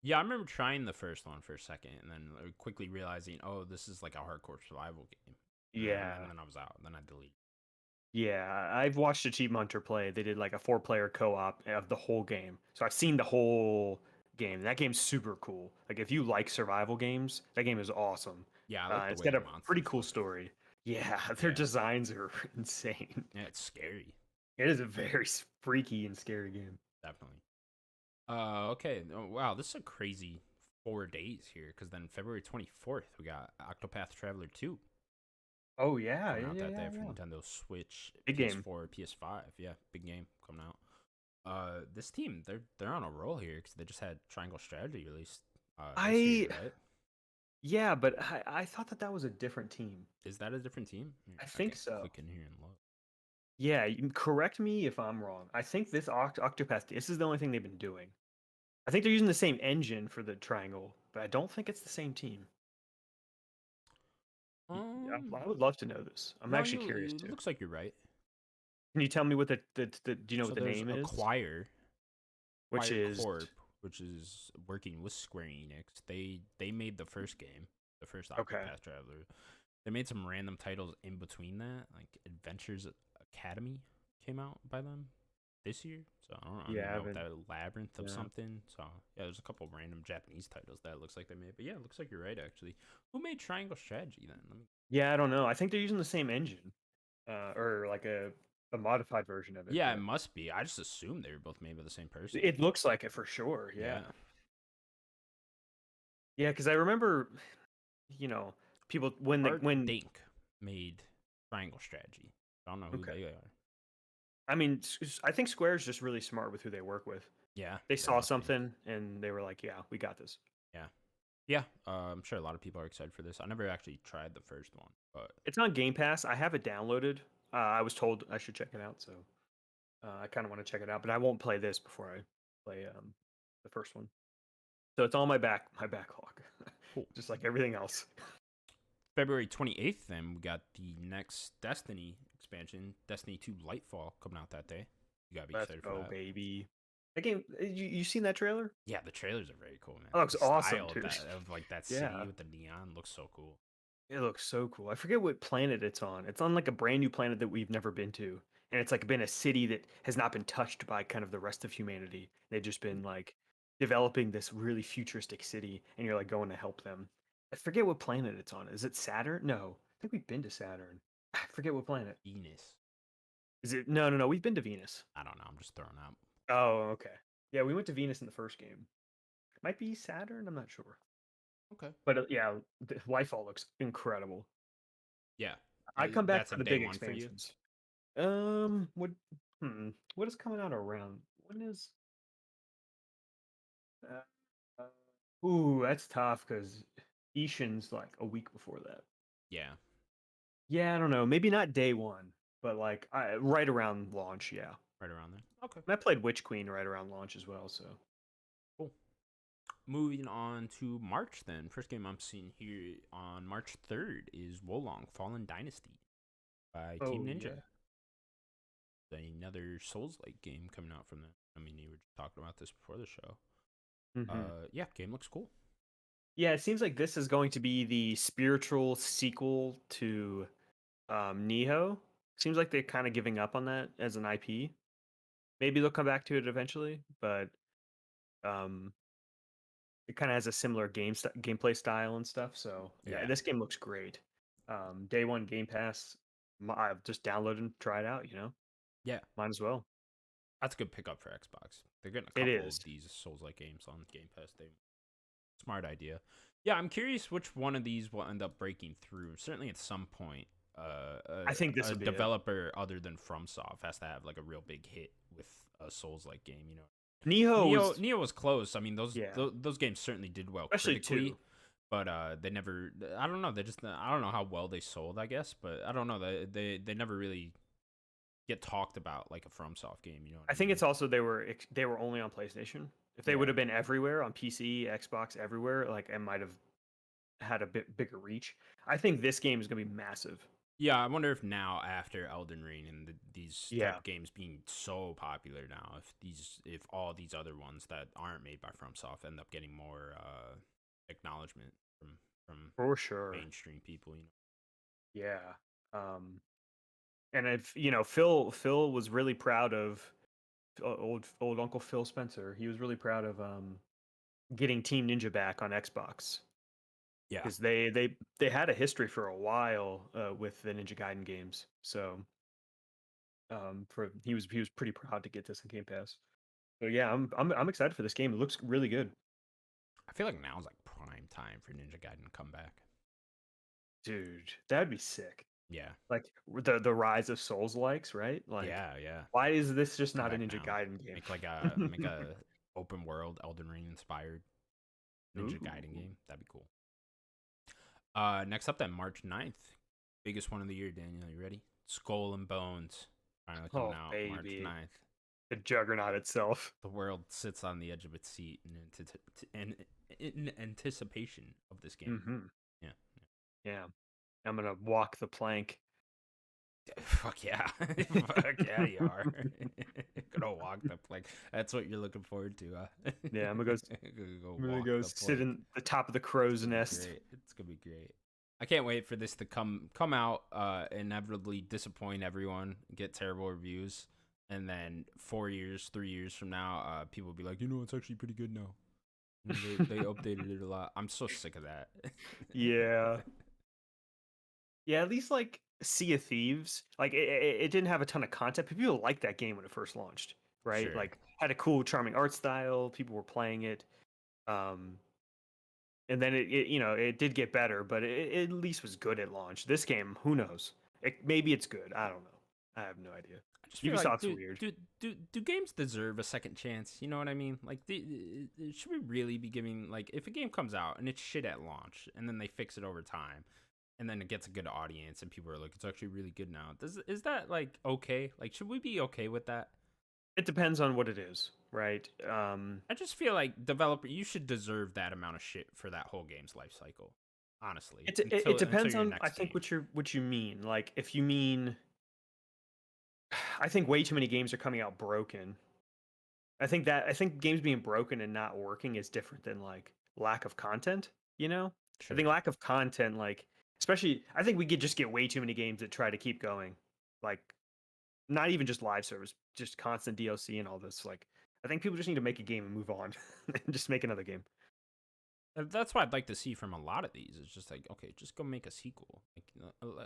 Yeah, I remember trying the first one for a second, and then quickly realizing, oh, this is like a hardcore survival game, and Yeah. then I was out. Then I deleted. Yeah. I've watched Achievement Hunter play. They did like a 4-player co op of the whole game. So I've seen the whole game. That game's super cool. Like if you like survival games, that game is awesome. Yeah, I like the It's way got the a pretty monsters cool look. story. Yeah, their Yeah, designs are insane. yeah, it's scary, It is a very freaky and scary game. definitely. Okay. Oh, wow, this is a crazy 4 days here, because then February 24th we got Octopath Traveler 2 Oh yeah, coming yeah, out yeah, that yeah, day for yeah. Nintendo Switch, Big game. PS4, PS5. Yeah, big game coming out. This team, they're on a roll here because they just had Triangle Strategy released this year, I right? Yeah, but I thought that was a different team. Is that a different team? I I think can so. click in here and look. Yeah, you can correct me if I'm wrong. I think this Octopath, this is the only thing they've been doing. I think they're using the same engine for the triangle, but I don't think it's the same team. Um, I would love to know this. I'm no, actually you. curious It too. looks like you're right. Can you tell me what the do you know So what the there's name is? Acquire, Which Acquire is Corp, which is working with Square Enix. They made the first game, the first okay. Octopath Traveler. They made some random titles in between that, like Adventures Academy came out by them this year. So I don't Yeah, I even know what haven't. that Labyrinth of Yeah. something. So yeah, there's a couple of random Japanese titles that it looks like they made. But yeah, it looks like you're right actually. Who made Triangle Strategy then? Let me. Yeah, I don't know. I think they're using the same engine, or like a modified version of it. Yeah, it But must be. I just assumed they were both made by the same person. it looks like it for sure. Yeah, Yeah. yeah. Because I remember, you know, people Art when Dink made Triangle Strategy. I don't know who okay. they are. I mean, I think Square's just really smart with who they work with. Yeah, They they saw must be. something and they were like, "Yeah, we got this." Yeah. Yeah, I'm sure a lot of people are excited for this. I never actually tried the first one, but It's on Game Pass. I have it downloaded. I was told I should check it out, so I kind of want to check it out. But I won't play this before I play the first one. So it's on my backlog, cool. just like everything else. February 28th, then we got the next Destiny expansion, Destiny 2 Lightfall, coming out that day. You gotta be Let's excited for go, that. baby. That game, you seen that trailer? Yeah, the trailers are very cool, man. It looks The awesome, style of dude. that of like that city Yeah, with the neon looks so cool. it looks so cool. I forget what planet it's on. It's on like a brand new planet that we've never been to. And it's like been a city that has not been touched by kind of the rest of humanity. They've just been like developing this really futuristic city and you're like going to help them. I forget what planet it's on. Is it Saturn? No. I think we've been to Saturn. I forget what planet. Venus. Is it No, we've been to Venus. I don't know. I'm just throwing out. Oh, okay. Yeah, we went to Venus in the first game. Might be Saturn, I'm not sure. Okay. But yeah, the Lightfall looks incredible. Yeah. I come back That's for a the day big one for you. expansions. What? What is coming out around? When is? Ooh, that's tough because Ishin's like a week before that. Yeah. Yeah, I don't know. Maybe not day one, but like right around launch. Yeah, Right around there. Okay. and I played Witch Queen right around launch as well. So Cool. Moving on to March, then. First game I'm seeing here on March 3rd is Wolong Fallen Dynasty by Team oh Ninja. yeah. Another Souls like game coming out from them. I mean, you were just talking about this before the show. hmm Yeah, game looks cool. Yeah, it seems like this is going to be the spiritual sequel to Nihon. Seems like they're kind of giving up on that as an IP. Maybe they'll come back to it eventually, but um, it kind of has a similar gameplay style and stuff. So yeah, Yeah. this game looks great. Day one Game Pass. I've just downloaded and tried out. Yeah. Might as well. That's a good pickup for Xbox. They're getting a It couple is. of these Souls like games on Game Pass. Smart idea. Yeah, I'm curious which one of these will end up breaking through. Certainly at some point, I think this a will be it. developer other than FromSoft has to have like a real big hit with a Souls like game. Nihon was Neo was close. I mean, those, yeah, those those games certainly did well especially critically, two. but they never. I don't know. They just. I don't know how well they sold. I guess, but I don't know. They never really get talked about like a FromSoft game. You know what I I think mean? it's also they were only on PlayStation. If they would Yeah. have been everywhere on PC, Xbox, everywhere, like it might have had a bit bigger reach. I think this game is going to be massive. Yeah, I wonder if now after Elden Ring and these type Yeah, of games being so popular now, if all these other ones that aren't made by FromSoft end up getting more acknowledgement from for sure. mainstream people. Yeah. Um, and if Phil was really proud of old Uncle Phil Spencer. He was really proud of getting Team Ninja back on Xbox Yeah, because they had a history for a while with the Ninja Gaiden games. So for he was pretty proud to get this in Game Pass. So yeah, I'm excited for this game. It looks really good, I feel like now is like prime time for Ninja Gaiden to come back. dude. That'd be sick. Yeah, Like the rise of Souls likes, right? Like, yeah. why is this just Come not a back Ninja now. Gaiden game? Make a open world Elden Ring inspired Ninja Gaiden Ooh. game. That'd be cool. Next up then March 9th. Biggest one of the year, Daniel. You ready? Skull and Bones. Finally coming Oh out March baby, 9th. the Juggernaut itself. The world sits on the edge of its seat in anticipation of this game. hmm Yeah. Yeah, I'm gonna walk the plank. Fuck yeah. Fuck yeah, you are. Gonna walk the plank. That's what you're looking forward to, huh? Yeah, I'm gonna go. Go I'm gonna walk go the sit plank. in the top of the crow's It's gonna be nest. great. It's gonna be great. I can't wait for this to come out, inevitably disappoint everyone, get terrible reviews, and then 4 years, 3 years from now, people will be like, it's actually pretty good now. They updated it a lot. I'm so sick of that. Yeah, yeah. At least like Sea of Thieves, like it didn't have a ton of content, but people liked that game when it first launched, right? Sure. Like had a cool, charming art style. People were playing it. Um, and then it did get better, but it at least was good at launch. This game, who knows? Maybe it's good. I don't know. I have no idea. I just feel like, Ubisoft's do weird. do do do games deserve a second chance? You know what I mean? Like, should we really be giving, like, if a game comes out and it's shit at launch, and then they fix it over time, and then it gets a good audience, and people are like, it's actually really good now. Is that like okay? Like, should we be okay with that? It depends on what it is, right? I just feel like developer, you should deserve that amount of shit for that whole game's life cycle. Honestly, It until depends your on I next think game. what you mean. Like if you mean, I think way too many games are coming out broken. I think games being broken and not working is different than like lack of content. You know, I think Sure. lack of content, like especially, I think we could just get way too many games that try to keep going, like not even just live service, just constant DLC and all this. Like I think people just need to make a game and move on, and just make another game. That's what I'd like to see from a lot of these. It's just like, okay, just go make a sequel.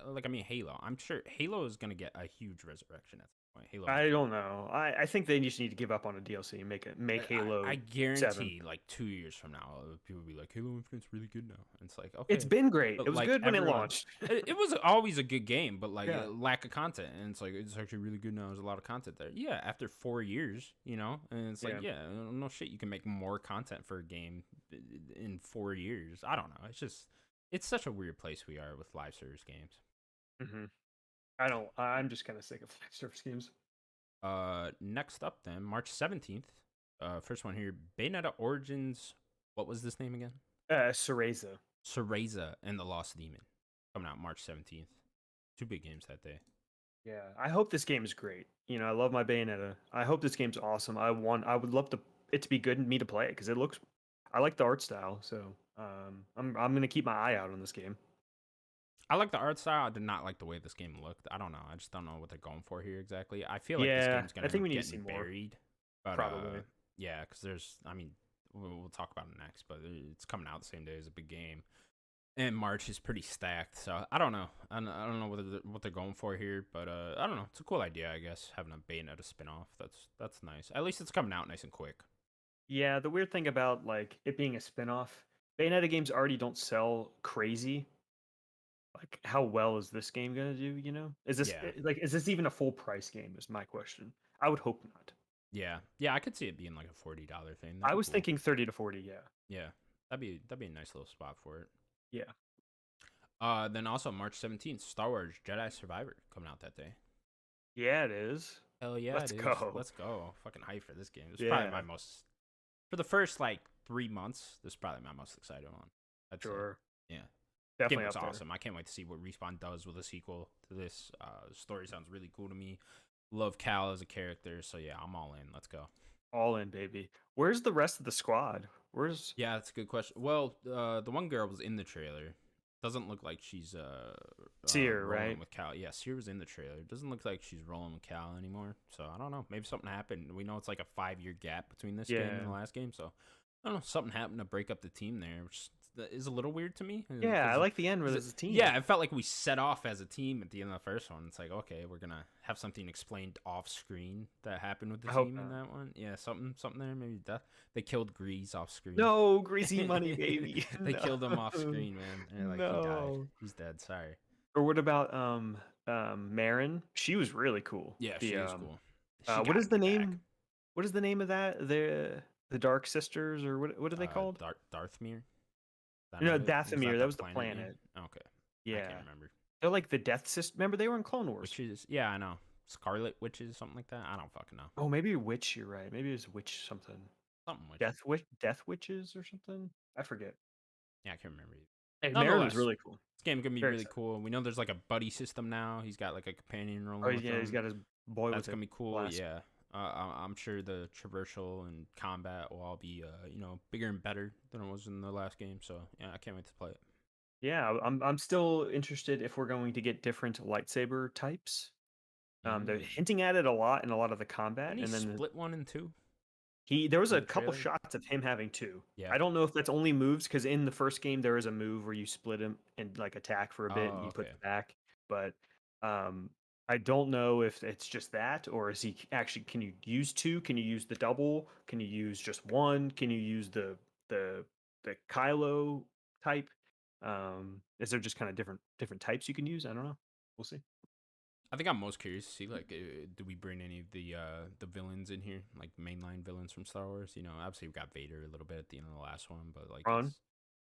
Like I mean, Halo. I'm sure Halo is gonna get a huge resurrection at some point. Halo I Infinite. don't know. I think they just need to give up on a DLC and make I Halo 7. guarantee, like 2 years from now, people will be like, Halo Infinite's really good now. And it's like, It's okay, been great. It was like good when it everyone, launched. it was always a good game, but like Yeah. lack of content, and it's like it's actually really good now. There's a lot of content there. Yeah, after 4 years, and it's like, Yeah. yeah, no shit, you can make more content for a game in 4 years. I don't know. It's just it's such a weird place we are with live service games. hmm I don't. I'm just kind of sick of live service games. Next up then, March 17th. First one here, Bayonetta Origins. What was this name again? Cereza. Cereza and the Lost Demon, coming out March 17th. Two big games that day. Yeah. I hope this game is great. I love my Bayonetta. I hope this game's awesome. I would love it to be good and me to play it because it looks. I like the art style, so I'm gonna keep my eye out on this game. I like the art style. I did not like the way this game looked. I don't know. I just don't know what they're going for here exactly. I feel like this Yeah, game's gonna I end think we up need to see getting more. buried, but Probably. yeah, because there's. I mean, we'll talk about it next, but it's coming out the same day as a big game, and March is pretty stacked. So I don't know. I don't know what they're going for here, but I don't know. It's a cool idea, I guess, having a Bayonetta spinoff. That's nice. At least it's coming out nice and quick. Yeah, the weird thing about like it being a spin-off, Bayonetta games already don't sell crazy. Like how well is this game gonna do, you know? Yeah. Is this even a full price game is my question. I would hope not. Yeah. I could see it being like a $40 thing. That'd I be was cool. thinking 30 to 40, yeah. Yeah, that'd be a nice little spot for it. Yeah. Then also March 17th, Star Wars Jedi Survivor coming out that day. Yeah, it is. Hell yeah, it Let's is. go. Let's go. Fucking hype for this game. It's probably my Yeah, most for the first like 3 months. This is probably my most excited one. I'd say. sure. Yeah, game Definitely looks up there. awesome. I can't wait to see what Respawn does with a sequel to this. The story sounds really cool to me. Love Cal as a character, so yeah, I'm all in. Let's go. All in, baby. Where's the rest of the squad? Where's Yeah, that's a good question. Well, the one girl was in the trailer. Doesn't look like she's Seer, rolling right? with Cal. Yeah, she was in the trailer. Doesn't look like she's rolling with Cal anymore. So I don't know. Maybe something happened. We know it's like a 5 year gap between this game and Yeah. the last game. So I don't know. Something happened to break up the team there, which is a little weird to me. Yeah, I Because like the end where there's a team. yeah, it felt like we set off as a team at the end of the first one. It's like, okay, we're gonna have something explained off screen that happened with the I hope team in not. that one. Yeah, something there. Maybe they killed Grease off screen. No, greasy money, baby. They killed him off No. screen, man. They're like, he died. No. He's dead. Sorry. Or what about Marin? She was really cool. Yeah, she The is cool. She what got is to the be back. name? What is the name of that? The Dark Sisters, or what are they called? Darthmere. Is that No, not it? Was Dathomir. that That the was the planet name? planet. Okay, I Yeah. can't remember. They're like the Death Sisters. Remember they were in Clone Wars. Witches. Yeah, I know. Scarlet Witches, something like that. I don't fucking know. Oh, maybe Witch, you're right. Maybe it was Witch something. Something witches. Death Witches or something? I forget. Yeah, I can't remember. Hey, Marin was Nonetheless, really cool. this game gonna be Very really excited. cool. We know there's like a buddy system now. He's got like a companion Oh rolling with yeah, he's him. got his boy That's with gonna him. be cool. Blast. Yeah. I'm sure the traversal and combat will all be bigger and better than it was in the last game. So yeah, I can't wait to play it. Yeah, I'm still interested if we're going to get different lightsaber types. They're Mm. hinting at it a lot in a lot of the combat, Didn't he and then split one in two there was in a the couple trailer? shots of him having two. Yeah. I don't know if that's only moves because in the first game there is a move where you split him and like attack for a bit and Oh, he okay. puts back. But um, I don't know if it's just that or is he actually can you use two? Can you use the double? Can you use just one? Can you use the the Kylo type? Is there just kind of different types you can use? I don't know. We'll see. I think I'm most curious to see like, do we bring any of the villains in here, like mainline villains from Star Wars? You know, obviously we got Vader a little bit at the end of the last one, but like, Ron, is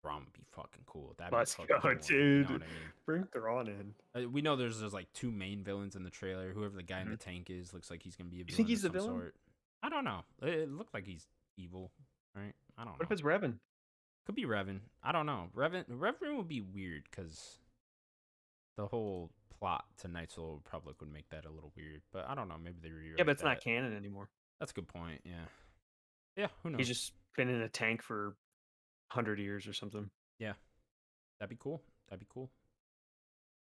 Thrawn would be fucking cool. That'd be a let's fucking go, good one. You know dude. what I mean? Bring Thrawn in. We know there's like two main villains in the trailer. Whoever the guy in the Mhm. tank is looks like he's gonna be a You think villain he's of the some villain? sort. I don't know. It looked like he's evil, right? I don't What if know. it's Revan? Could be Revan. I don't know. Revan would be weird because the whole plot to Knights of the Old Republic would make that a little weird. But I don't know. Maybe they Yeah, but rewrite it's not that. canon anymore. That's a good point. Yeah. Yeah. Who He's knows? just been in a tank for 100 years or something. Yeah. That'd be cool. That'd be cool.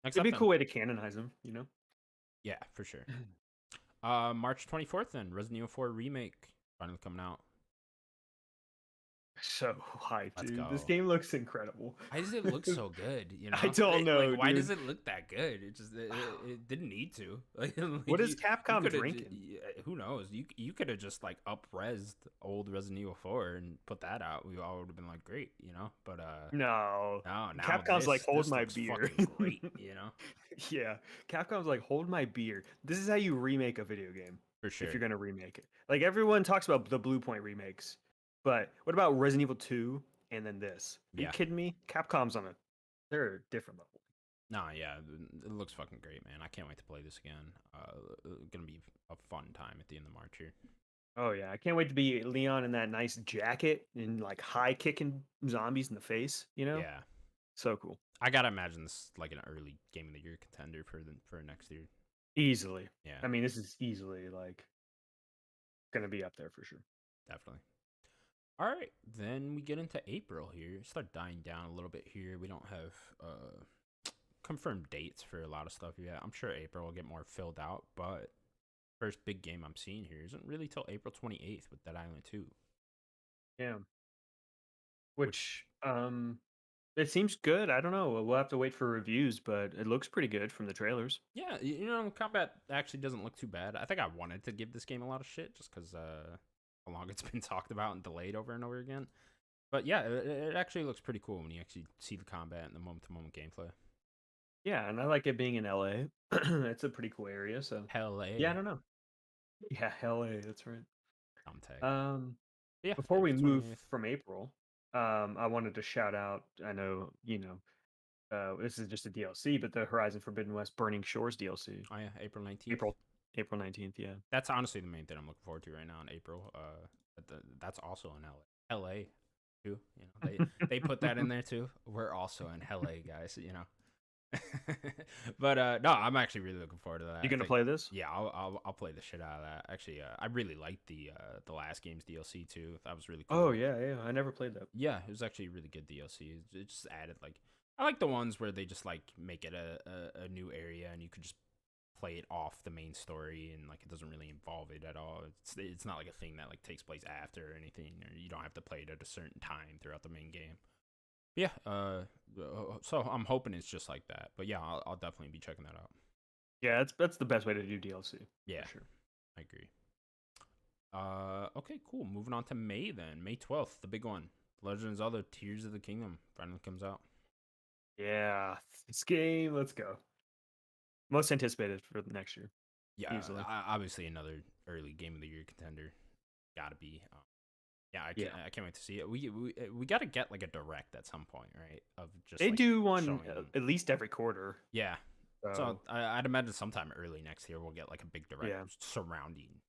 Next It'd up be a then. cool way to canonize him, you know? Yeah, for sure. March 24th then. Resident Evil 4 remake finally coming out. So hyped, Let's dude. This go. game looks incredible. Why does it look so good? You I know, don't know, why does dude. it look that good? It just it didn't need to. Like What is you Capcom could have. drinking? Who knows? You could have just like up-resed old Resident Evil 4 and put that out. We all would have been like, great, you know. But No. no, now Capcom's like, hold this my looks beer. fucking great. You know, Yeah. Capcom's like, hold my beer. This is how you remake a video game for if sure. you're going to remake it. Like, everyone talks about the Blue Point remakes, but what about Resident Evil 2 and then this? Are you Yeah. kidding me? Capcom's on they're a different level. Nah, yeah, it looks fucking great, man. I can't wait to play this again. Gonna be a fun time at the end of March here. Oh, yeah. I can't wait to be Leon in that nice jacket and like high kicking zombies in the face, you know? Yeah, So cool. I gotta imagine this like an early Game of the Year contender for next year. Easily. Yeah, I mean, this is easily like going to be up there for sure. definitely. All right, then we get into April here. Start dying down a little bit here. We don't have confirmed dates for a lot of stuff yet. I'm sure April will get more filled out, but first big game I'm seeing here isn't really till April 28th with Dead Island 2. Yeah. Which Which it seems good. I don't know. We'll have to wait for reviews, but it looks pretty good from the trailers. yeah, you know, combat actually doesn't look too bad. I think I wanted to give this game a lot of shit just because how long it's been talked about and delayed over and over again. But yeah, it actually looks pretty cool when you actually see the combat and the moment to moment gameplay. Yeah, and I like it being in LA. It's a pretty cool area, so Hell, yeah, I don't know. Yeah, LA, that's right. I'm tag. Um But yeah, Before we April move 28th. from April, I wanted to shout out, I know, this is just a DLC, but the Horizon Forbidden West Burning Shores DLC. Oh yeah, April 19th. April 19th, yeah. That's honestly the main thing I'm looking forward to right now in April. That's also in LA. LA too. You know, they put that in there too. We're also in LA, guys. You know. But no, I'm actually really looking forward to that. You gonna play this? Yeah, I'll play the shit out of that. Actually, I really liked the last game's DLC too. That was really cool. Oh yeah, yeah. I never played that. Yeah, it was actually really good DLC. It just added like I like the ones where they just like make it a new area and you could just play it off the main story and like it doesn't really involve it at all. It's not like a thing that like takes place after or anything, or you don't have to play it at a certain time throughout the main game. Yeah, so I'm hoping it's just like that. But yeah, I'll definitely be checking that out. Yeah, that's the best way to do DLC. Yeah, For sure. I agree. Okay, cool. Moving on to May then. May 12th, the big one. Legend of Zelda Tears of the Kingdom finally comes out. Yeah, this game, let's go. Most anticipated for the next year. Yeah, Easily. obviously another early Game of the Year contender. Gotta be. Yeah, I can't wait to see it. We got to get like a direct at some point, right? Of just They like, do one showing- at least every quarter. Yeah. So So I'd imagine sometime early next year we'll get like a big direct Yeah. surrounding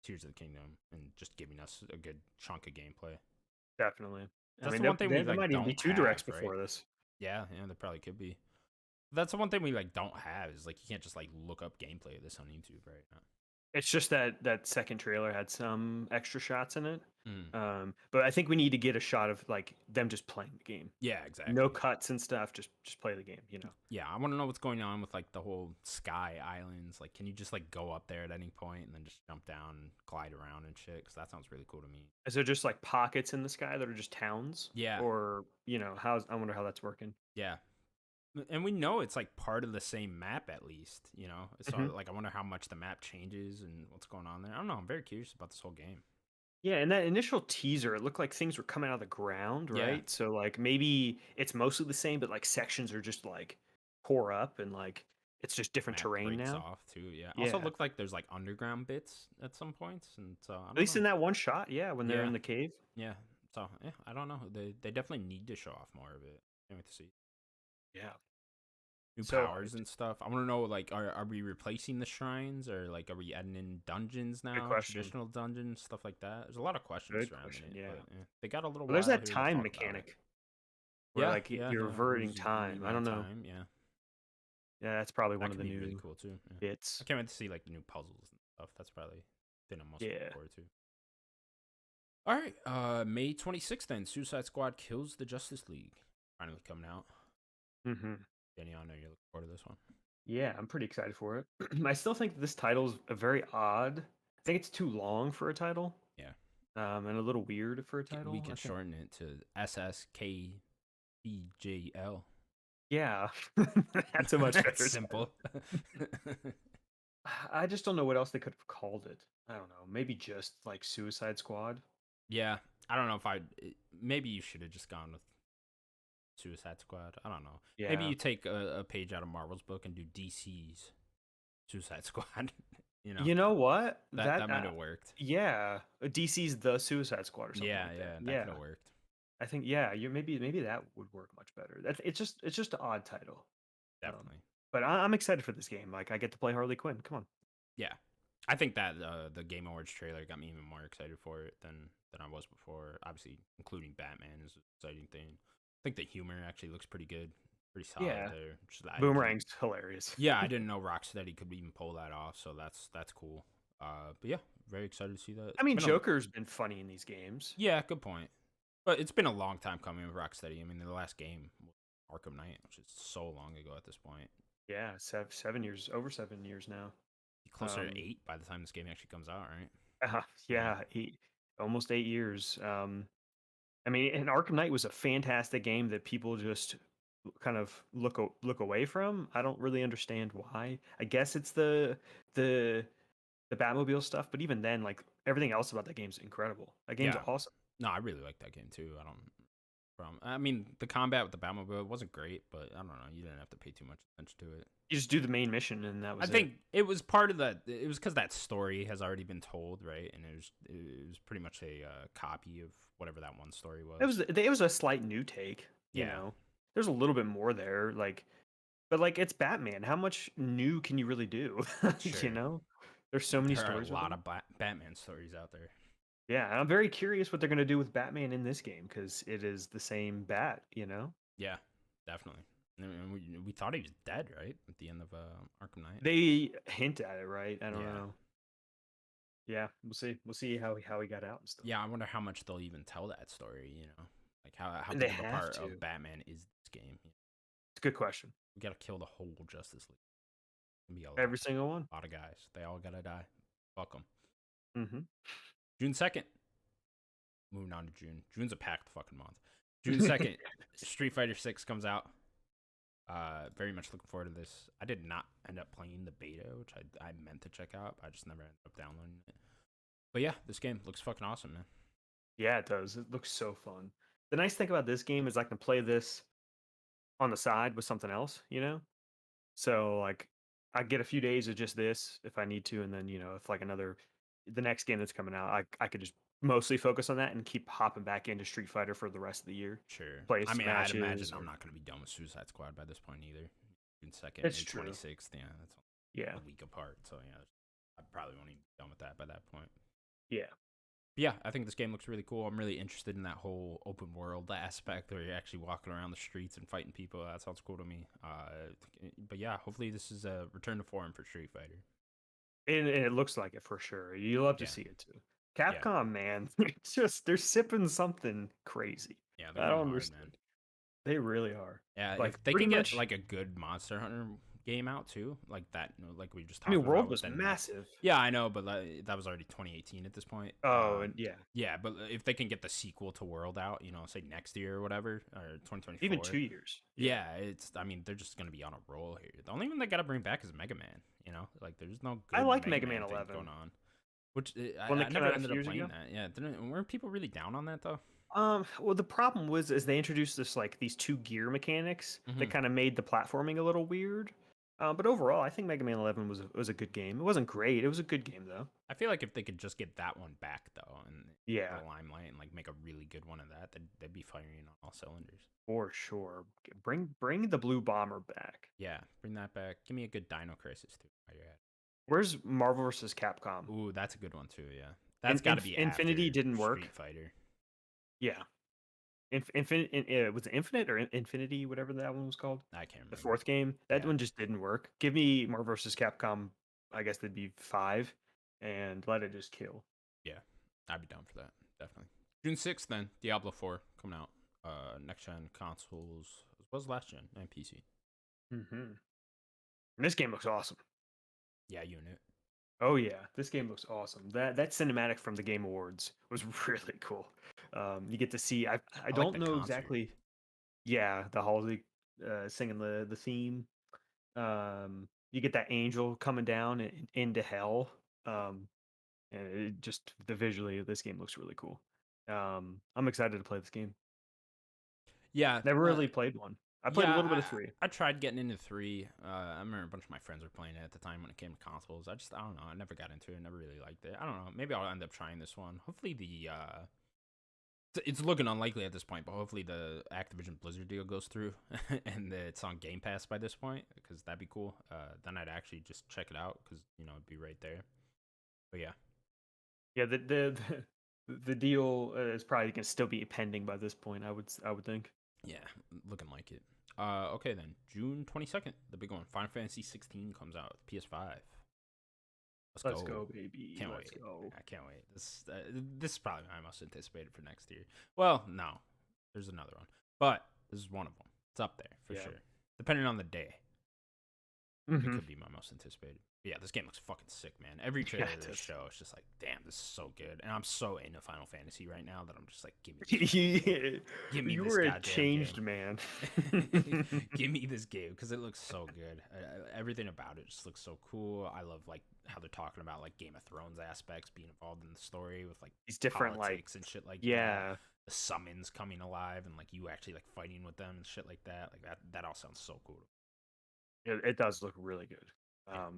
Tears of the Kingdom and just giving us a good chunk of gameplay. definitely. That's I mean, the one thing we there like might even be don't two have, directs right? before this. Yeah, there probably could be. That's the one thing we like don't have is like you can't just like look up gameplay of this on YouTube right now. It's just that second trailer had some extra shots in it. Mm. But I think we need to get a shot of like them just playing the game. Yeah, exactly. No cuts and stuff. Just play the game. You know. Yeah, I want to know what's going on with like the whole sky islands. Like, can you just like go up there at any point and then just jump down and glide around and shit? Because that sounds really cool to me. Is there just like pockets in the sky that are just towns? Yeah. Or I wonder how that's working. Yeah, and we know it's like part of the same map at least. You know, so Mhm. like I wonder how much the map changes and what's going on there. I don't know. I'm very curious about this whole game. Yeah, and that initial teaser, it looked like things were coming out of the ground, Yeah. right? So like maybe it's mostly the same, but like sections are just like tore up and like it's just different map terrain breaks now. off too. Yeah. Also, Yeah. looked like there's like underground bits at some points, and so I At don't least know. in that one shot, yeah, when they're Yeah, in the cave. yeah. So yeah, I don't know. They definitely need to show off more of it. Can't wait to see Yeah. new So powers hyped. and stuff. I want to know like, are we replacing the shrines, or like are we adding in dungeons Good now, question. traditional dungeons, stuff like that? There's a lot of questions Good surrounding question. it, Yeah. but they got a little Well, there's while that here to time talk about it. mechanic where Yeah, like yeah, you're yeah. reverting Lose time. I don't rewind know. time. Yeah, Yeah, that's probably one that of could the be really new cool too. Yeah. I bits. can't wait to see like the new puzzles and stuff. That's probably the thing I'm most looking Yeah. forward to. All right, May 26th then. Suicide Squad kills the Justice League. Finally coming out. Danny, I know you're looking forward to this one. Yeah, I'm pretty excited for it. I still think this title's a very odd. I think it's too long for a title. Yeah, And a little weird for a we title. I can think. shorten it to SSKBJL. Yeah, that's a much That's better simple. title. I just don't know what else they could have called it. I don't know. Maybe just like Suicide Squad. Yeah, I don't know if I. Maybe you should have just gone with Suicide Squad. I don't know. Maybe Yeah. you take a page out of Marvel's book and do DC's Suicide Squad. you know You know what? that might have worked. Yeah, DC's The Suicide Squad or something Yeah, like that. yeah, that Yeah, could have worked. I think yeah, you maybe that would work much better. That's it's just an odd title. Um, Definitely. but I'm excited for this game. Like I get to play Harley Quinn. Come on. Yeah, I think that the Game Awards trailer got me even more excited for it than I was before. Obviously, including Batman is an exciting thing. I think the humor actually looks pretty good, pretty solid Yeah, there. Boomerang's hilarious. Yeah, I didn't know Rocksteady could even pull that off, so that's cool. But yeah, very excited to see that. I mean, Joker's been funny in these games. Yeah, good point. But it's been a long time coming with Rocksteady. I mean, the last game was Arkham Knight, which is so long ago at this point. Yeah, 7 years, over 7 years now. Closer to 8 by the time this game actually comes out, right? Yeah, almost 8 years. I mean, and Arkham Knight was a fantastic game that people just kind of look away from. I don't really understand why. I guess it's the the Batmobile stuff, but even then, like everything else about that game's incredible. That game's Yeah. awesome. No, I really like that game too. I don't. I mean, the combat with the Batmobile wasn't great, but I don't know. You didn't have to pay too much attention to it. You just do the main mission, and that I was it. think it was part of that. It was because that story has already been told, right? And it was pretty much a copy of whatever that one story was. It was a slight new take. You Yeah. know, there's a little bit more there, but like it's Batman. How much new can you really do? Sure. You know, there's so many There are stories. a lot of Batman stories out there. Yeah, and I'm very curious what they're going to do with Batman in this game because it is the same Bat, you know? Yeah, definitely. And we thought he was dead, right? At the end of Arkham Knight. They hint at it, right? I don't Yeah. know. Yeah, we'll see. We'll see how he got out and stuff. Yeah, I wonder how much they'll even tell that story. Like how They big of a have part to. of Batman is this game? It's a good question. We gotta kill the whole Justice League. It'll be a Every single one. lot of guys. They all gotta die. Fuck them. Mm-hmm. June 2nd. Moving on to June. June's a packed fucking month. June 2nd, Street Fighter 6 comes out. Very much looking forward to this. I did not end up playing the beta, which I meant to check out. I just never ended up downloading it. But yeah, this game looks fucking awesome, man. Yeah, it does. It looks so fun. The nice thing about this game is I can play this on the side with something else, you know? So like I get a few days of just this if I need to, and then if like the next game that's coming out, I could just mostly focus on that and keep hopping back into Street Fighter for the rest of the year. Sure. Play I mean, I'd imagine smashes I'm or- not going to be done with Suicide Squad by this point either. June 2nd, It's May true. 26th. Yeah, that's Yeah, a week apart. So yeah, I probably won't even be done with that by that point. yeah, But yeah, I think this game looks really cool. I'm really interested in that whole open world aspect where you're actually walking around the streets and fighting people. That sounds cool to me. But yeah, hopefully this is a return to form for Street Fighter. and it looks like it for sure. You love to Yeah. see it too. Capcom, man, they're sipping something crazy. Yeah, I they're don't going hard, understand. man. They really are. Yeah, Like if they pretty can get much. like a good Monster Hunter game out too, like that, like we just I talked mean, about. World was within massive. Yeah, I know, but that was already 2018 at this point. Oh, and yeah, Yeah, but if they can get the sequel to World out, say next year or whatever, or 2024, even 2 years. Yeah, I mean, they're just gonna be on a roll here. The only one they gotta bring back is Mega Man. Like there's no good I like Mega Mega Man thing 11. going on. Which When they I came never out a ended few up years playing ago? that. Yeah, weren't people really down on that though? Well, the problem was is they introduced these two gear mechanics that Mhm. kind of made the platforming a little weird. But overall, I think Mega Man 11 was a good game. It wasn't great. It was a good game though. I feel like if they could just get that one back though, and the Yeah, limelight, and like make a really good one of that, they'd be firing on all cylinders. for sure. Bring the Blue Bomber back. Yeah, bring that back. Give me a good Dino Crisis too. While you're at Where's Marvel vs. Capcom? it. Ooh, that's a good one too. Yeah, that's got to be Infinity after didn't work. Street Fighter. Yeah, was it Infinite or Infinity, whatever that one was called? I can't The remember. fourth game. That Yeah, one just didn't work. Give me Marvel vs. Capcom. I guess that'd be 5, and let it just kill. yeah, I'd be down for that. Definitely. June 6th, then Diablo 4 coming out. Next gen consoles as well as last gen and PC. And this game looks awesome. Yeah, unit. Oh yeah, this game looks awesome. That cinematic from the Game Awards was really cool. You get to see. I I like don't the know concert. exactly. Yeah, the Halsey singing the theme. You get that angel coming down into hell. Um, and it just the visually this game looks really cool. I'm excited to play this game. Yeah, Never really played one. I played a yeah. little bit of three. I tried getting into 3. I remember a bunch of my friends were playing it at the time when it came to consoles. I don't know. I never got into it. Never really liked it. I don't know. Maybe I'll end up trying this one. Hopefully it's looking unlikely at this point, but hopefully the Activision Blizzard deal goes through and it's on Game Pass by this point, because that'd be cool. Then I'd actually just check it out because it'd be right there. But yeah, Yeah, the deal is probably gonna still be pending by this point. I would think. yeah, looking like it. Okay then, June 22nd, the big one, Final Fantasy 16 comes out with PS5. Let's Let's go. go, baby. Can't Let's wait. go. I can't wait. This is probably my most anticipated for next year. Well, no, there's another one, but this is one of them. It's up there for Yeah. sure. Depending on the day, it hmm could be my most anticipated. But yeah, this game looks fucking sick, man. Every Yeah, trailer it they does. show, it's just like, damn, this is so good. And I'm so into Final Fantasy right now that I'm just like, give me You this were a goddamn changed game. man. Give me this game because it looks so good. Everything about it just looks so cool. I love like how they're talking about like Game of Thrones aspects being involved in the story with like These different politics and shit like that. yeah, The summons coming alive and like you actually like fighting with them and shit like that. Like that all sounds so cool. it does look really good. Yeah,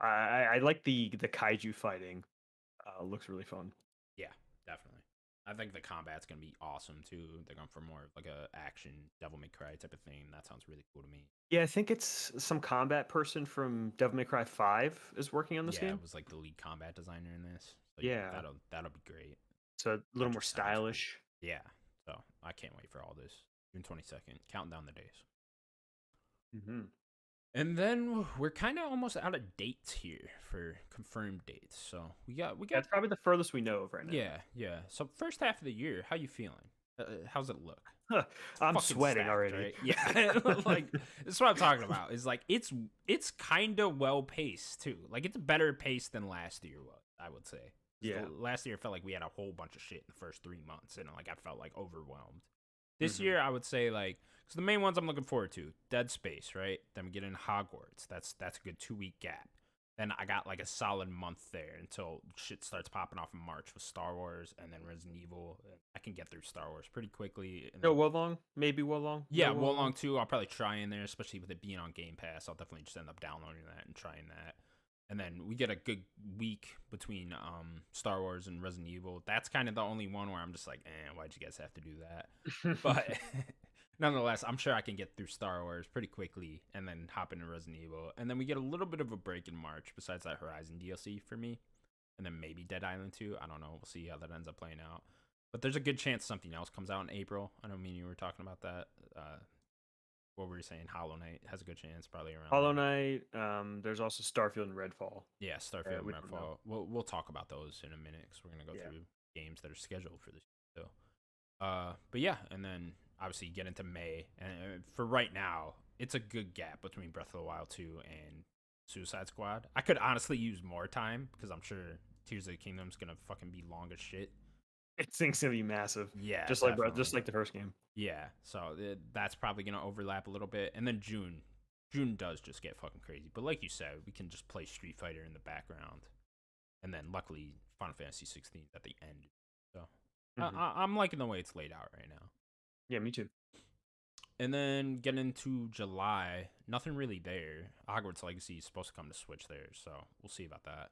I like the kaiju fighting. Looks really fun. yeah, definitely. I think the combat's gonna be awesome too. They're going for more of like a action Devil May Cry type of thing. That sounds really cool to me. Yeah, I think it's some combat person from Devil May Cry 5 is working on this Yeah, game. it was like the lead combat designer in this. So yeah, Yeah, that'll be great. so a little That more just sounds cool. stylish. Yeah. So I can't wait for all this. June 22nd. Counting down the days. hmm And then we're kind of almost out of dates here for confirmed dates. So we got That's probably the furthest we know of right now. yeah. So first half of the year, how you feeling? How's it look? Huh, I'm Fucking sweating stacked, already. right? Yeah. Like that's what I'm talking about. Is like it's kind of well paced too. Like it's better paced than last year was, I would say. 'Cause Yeah. last year felt like we had a whole bunch of shit in the first 3 months, and like I felt like overwhelmed. This hmm year, I would say like so the main ones I'm looking forward to: Dead Space, right? Then we get in Hogwarts. That's a good 2 week gap. Then I got like a solid month there until shit starts popping off in March with Star Wars and then Resident Evil. I can get through Star Wars pretty quickly. And No, then, Wolong? Maybe Wolong? yeah, No Wolong? Wolong 2, I'll probably try in there, especially with it being on Game Pass. I'll definitely just end up downloading that and trying that. And then we get a good week between Star Wars and Resident Evil. That's kind of the only one where I'm just like, why'd you guys have to do that? But nonetheless, I'm sure I can get through Star Wars pretty quickly and then hop into Resident Evil. And then we get a little bit of a break in March besides that Horizon DLC for me. And then maybe Dead Island 2. I don't know. We'll see how that ends up playing out. But there's a good chance something else comes out in April. I know me and you were talking about that. What were you saying? Hollow Knight has a good chance probably around Hollow then. Knight. There's also Starfield and Redfall. Yeah, Starfield and We don't know. Redfall. We'll talk about those in a minute because we're gonna go Yeah. through games that are scheduled for this. So, but yeah, and then obviously you get into May, and for right now, it's a good gap between Breath of the Wild 2 and Suicide Squad. I could honestly use more time because I'm sure Tears of the Kingdom's gonna fucking be long as shit. It's gonna be massive. Yeah, Just definitely. like the first game. Yeah, so that's probably gonna overlap a little bit, and then June does just get fucking crazy. But like you said, we can just play Street Fighter in the background, and then luckily Final Fantasy 16 at the end. So hmm I'm liking the way it's laid out right now. Yeah, me too. And then getting into July, nothing really there. Hogwarts Legacy is supposed to come to Switch there, so we'll see about that.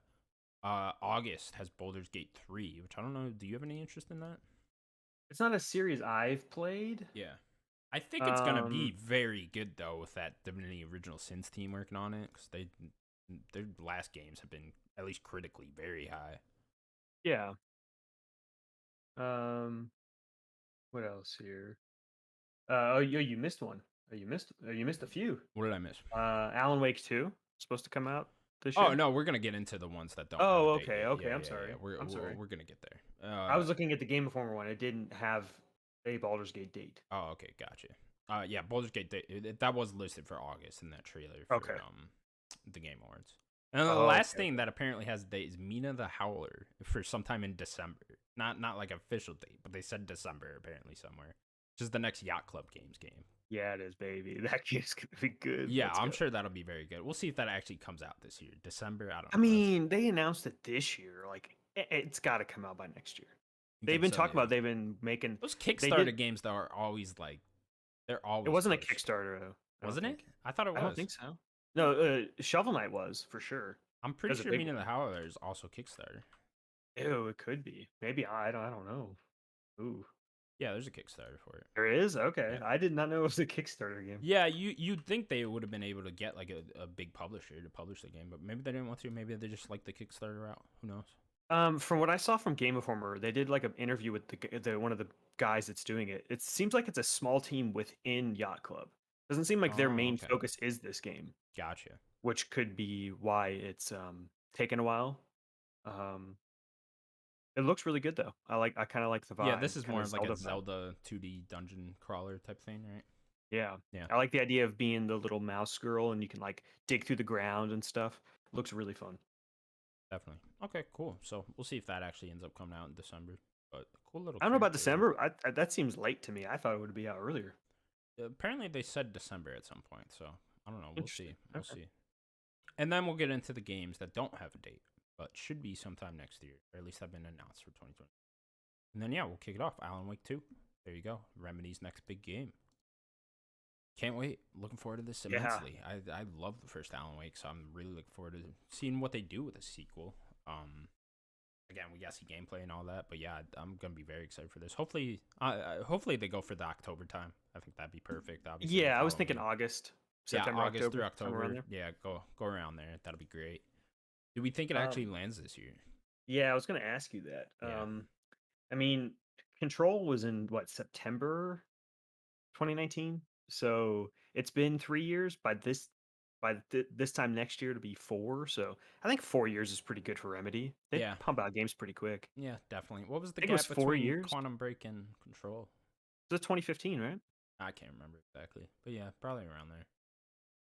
August has Baldur's Gate 3, which I don't know. Do you have any interest in that? It's not a series I've played. Yeah. I think it's gonna be Um, very good though with that Divinity Original Sins team working on it because their last games have been at least critically very high. yeah. Um, what else here? You missed one. You missed a few. What did I miss? Alan Wake 2 supposed to come out this Oh year. no, we're gonna get into the ones that don't have a Oh, date okay, yet. okay. Yeah, I'm yeah, yeah. sorry. We're I'm we're, sorry. we're gonna get there. I was looking at the Game Informer one. It didn't have a Baldur's Gate date. Oh, okay, gotcha. Yeah, Baldur's Gate that was listed for August in that trailer for Okay. the Game Awards. And then the Oh, last okay. thing that apparently has a date is Mina the Howler for sometime in December. Not like official date, but they said December apparently somewhere. Which is the next Yacht Club Games game. Yeah, it is, baby. That game's gonna be good. Yeah, Let's I'm go. sure that'll be very good. We'll see if that actually comes out this year. December, I don't I know. mean, they announced it this year. Like, it's got to come out by next year. You They've think been so? talking Yeah. about. They've been making. Those They Kickstarter did. games though are always like they're It always wasn't a pushed. Kickstarter though. I don't Wasn't it? think. I thought it I don't was. think so. No, Shovel Knight was for sure. I'm That pretty was a sure big Mina the one. Howler is also Kickstarter. Ew, it could be. Maybe I don't know. Ooh, Yeah, there's a Kickstarter for it. there is. Okay, Yeah. I did not know it was a Kickstarter game. Yeah, you'd think they would have been able to get like a big publisher to publish the game, but maybe they didn't want to. Maybe they just like the Kickstarter route. Who knows? From what I saw from Game Informer, they did like an interview with the one of the guys that's doing it. It seems like it's a small team within Yacht Club. Doesn't seem like their Oh, main okay. focus is this game, Gotcha. which could be why it's taken a while. Um, it looks really good though. I kind of like the Yeah, vibe, this is kind more of of like a Zelda vibe. Zelda 2D dungeon crawler type thing, right? Yeah, Yeah, I like the idea of being the little mouse girl and you can like dig through the ground and stuff. Looks really fun. definitely. Okay, cool. So we'll see if that actually ends up coming out in December. But cool little I don't know about character. December. That seems late to me. I thought it would be out earlier. Apparently they said December at some point, so I don't know. We'll Interesting. see. We'll Okay. see. And then we'll get into the games that don't have a date, but should be sometime next year, or at least have been announced for 2020. And then yeah, we'll kick it off. Alan Wake 2. There you go. Remedy's next big game. Can't wait. Looking forward to this Yeah. immensely. I love the first Alan Wake, so I'm really looking forward to seeing what they do with a sequel. Again, we got to see gameplay and all that, but yeah, I'm gonna be very excited for this. Hopefully they go for the October time. I think that'd be perfect. Obviously, with Yeah, I was thinking Halloween. August, Yeah, September, August through October, somewhere around October. there. Yeah, go around there. That'll be great. Do we think it actually Um, lands this year? yeah, I was going to ask you that. Yeah, I mean, Control was in what, September 2019? So it's been 3 years. This time next year to be four. So I think 4 years is pretty good for Remedy. They yeah, pump out games pretty quick. yeah, definitely. What was the I think it was gap four between years. Quantum Break and Control? It was 2015, right? I can't remember exactly, but yeah, probably around there.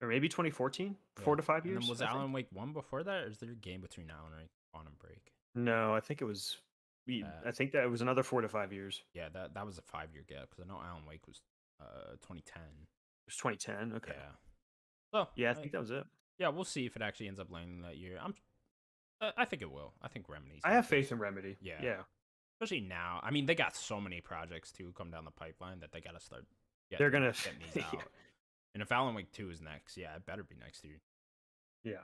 Or maybe 2014. Yeah. 4 to 5 And then years, was I think. Alan Wake 1 before that, or is there a game between Alan Wake and Quantum Break? No, I think it was. Uh, I think that it was another 4 to 5 years. yeah, that was a 5 year gap because I know Alan Wake was 2010. It was 2010. Okay. Yeah. So Yeah, I think that was it. yeah, we'll see if it actually ends up landing that year. I think it will. I think Remedy's I got have faith this. in Remedy. Yeah. Yeah. Especially now. I mean, they got so many projects to come down the pipeline that they got to start They're gonna. getting these Yeah. out. And if Alan Wake 2 is next, yeah, it better be next year. Yeah.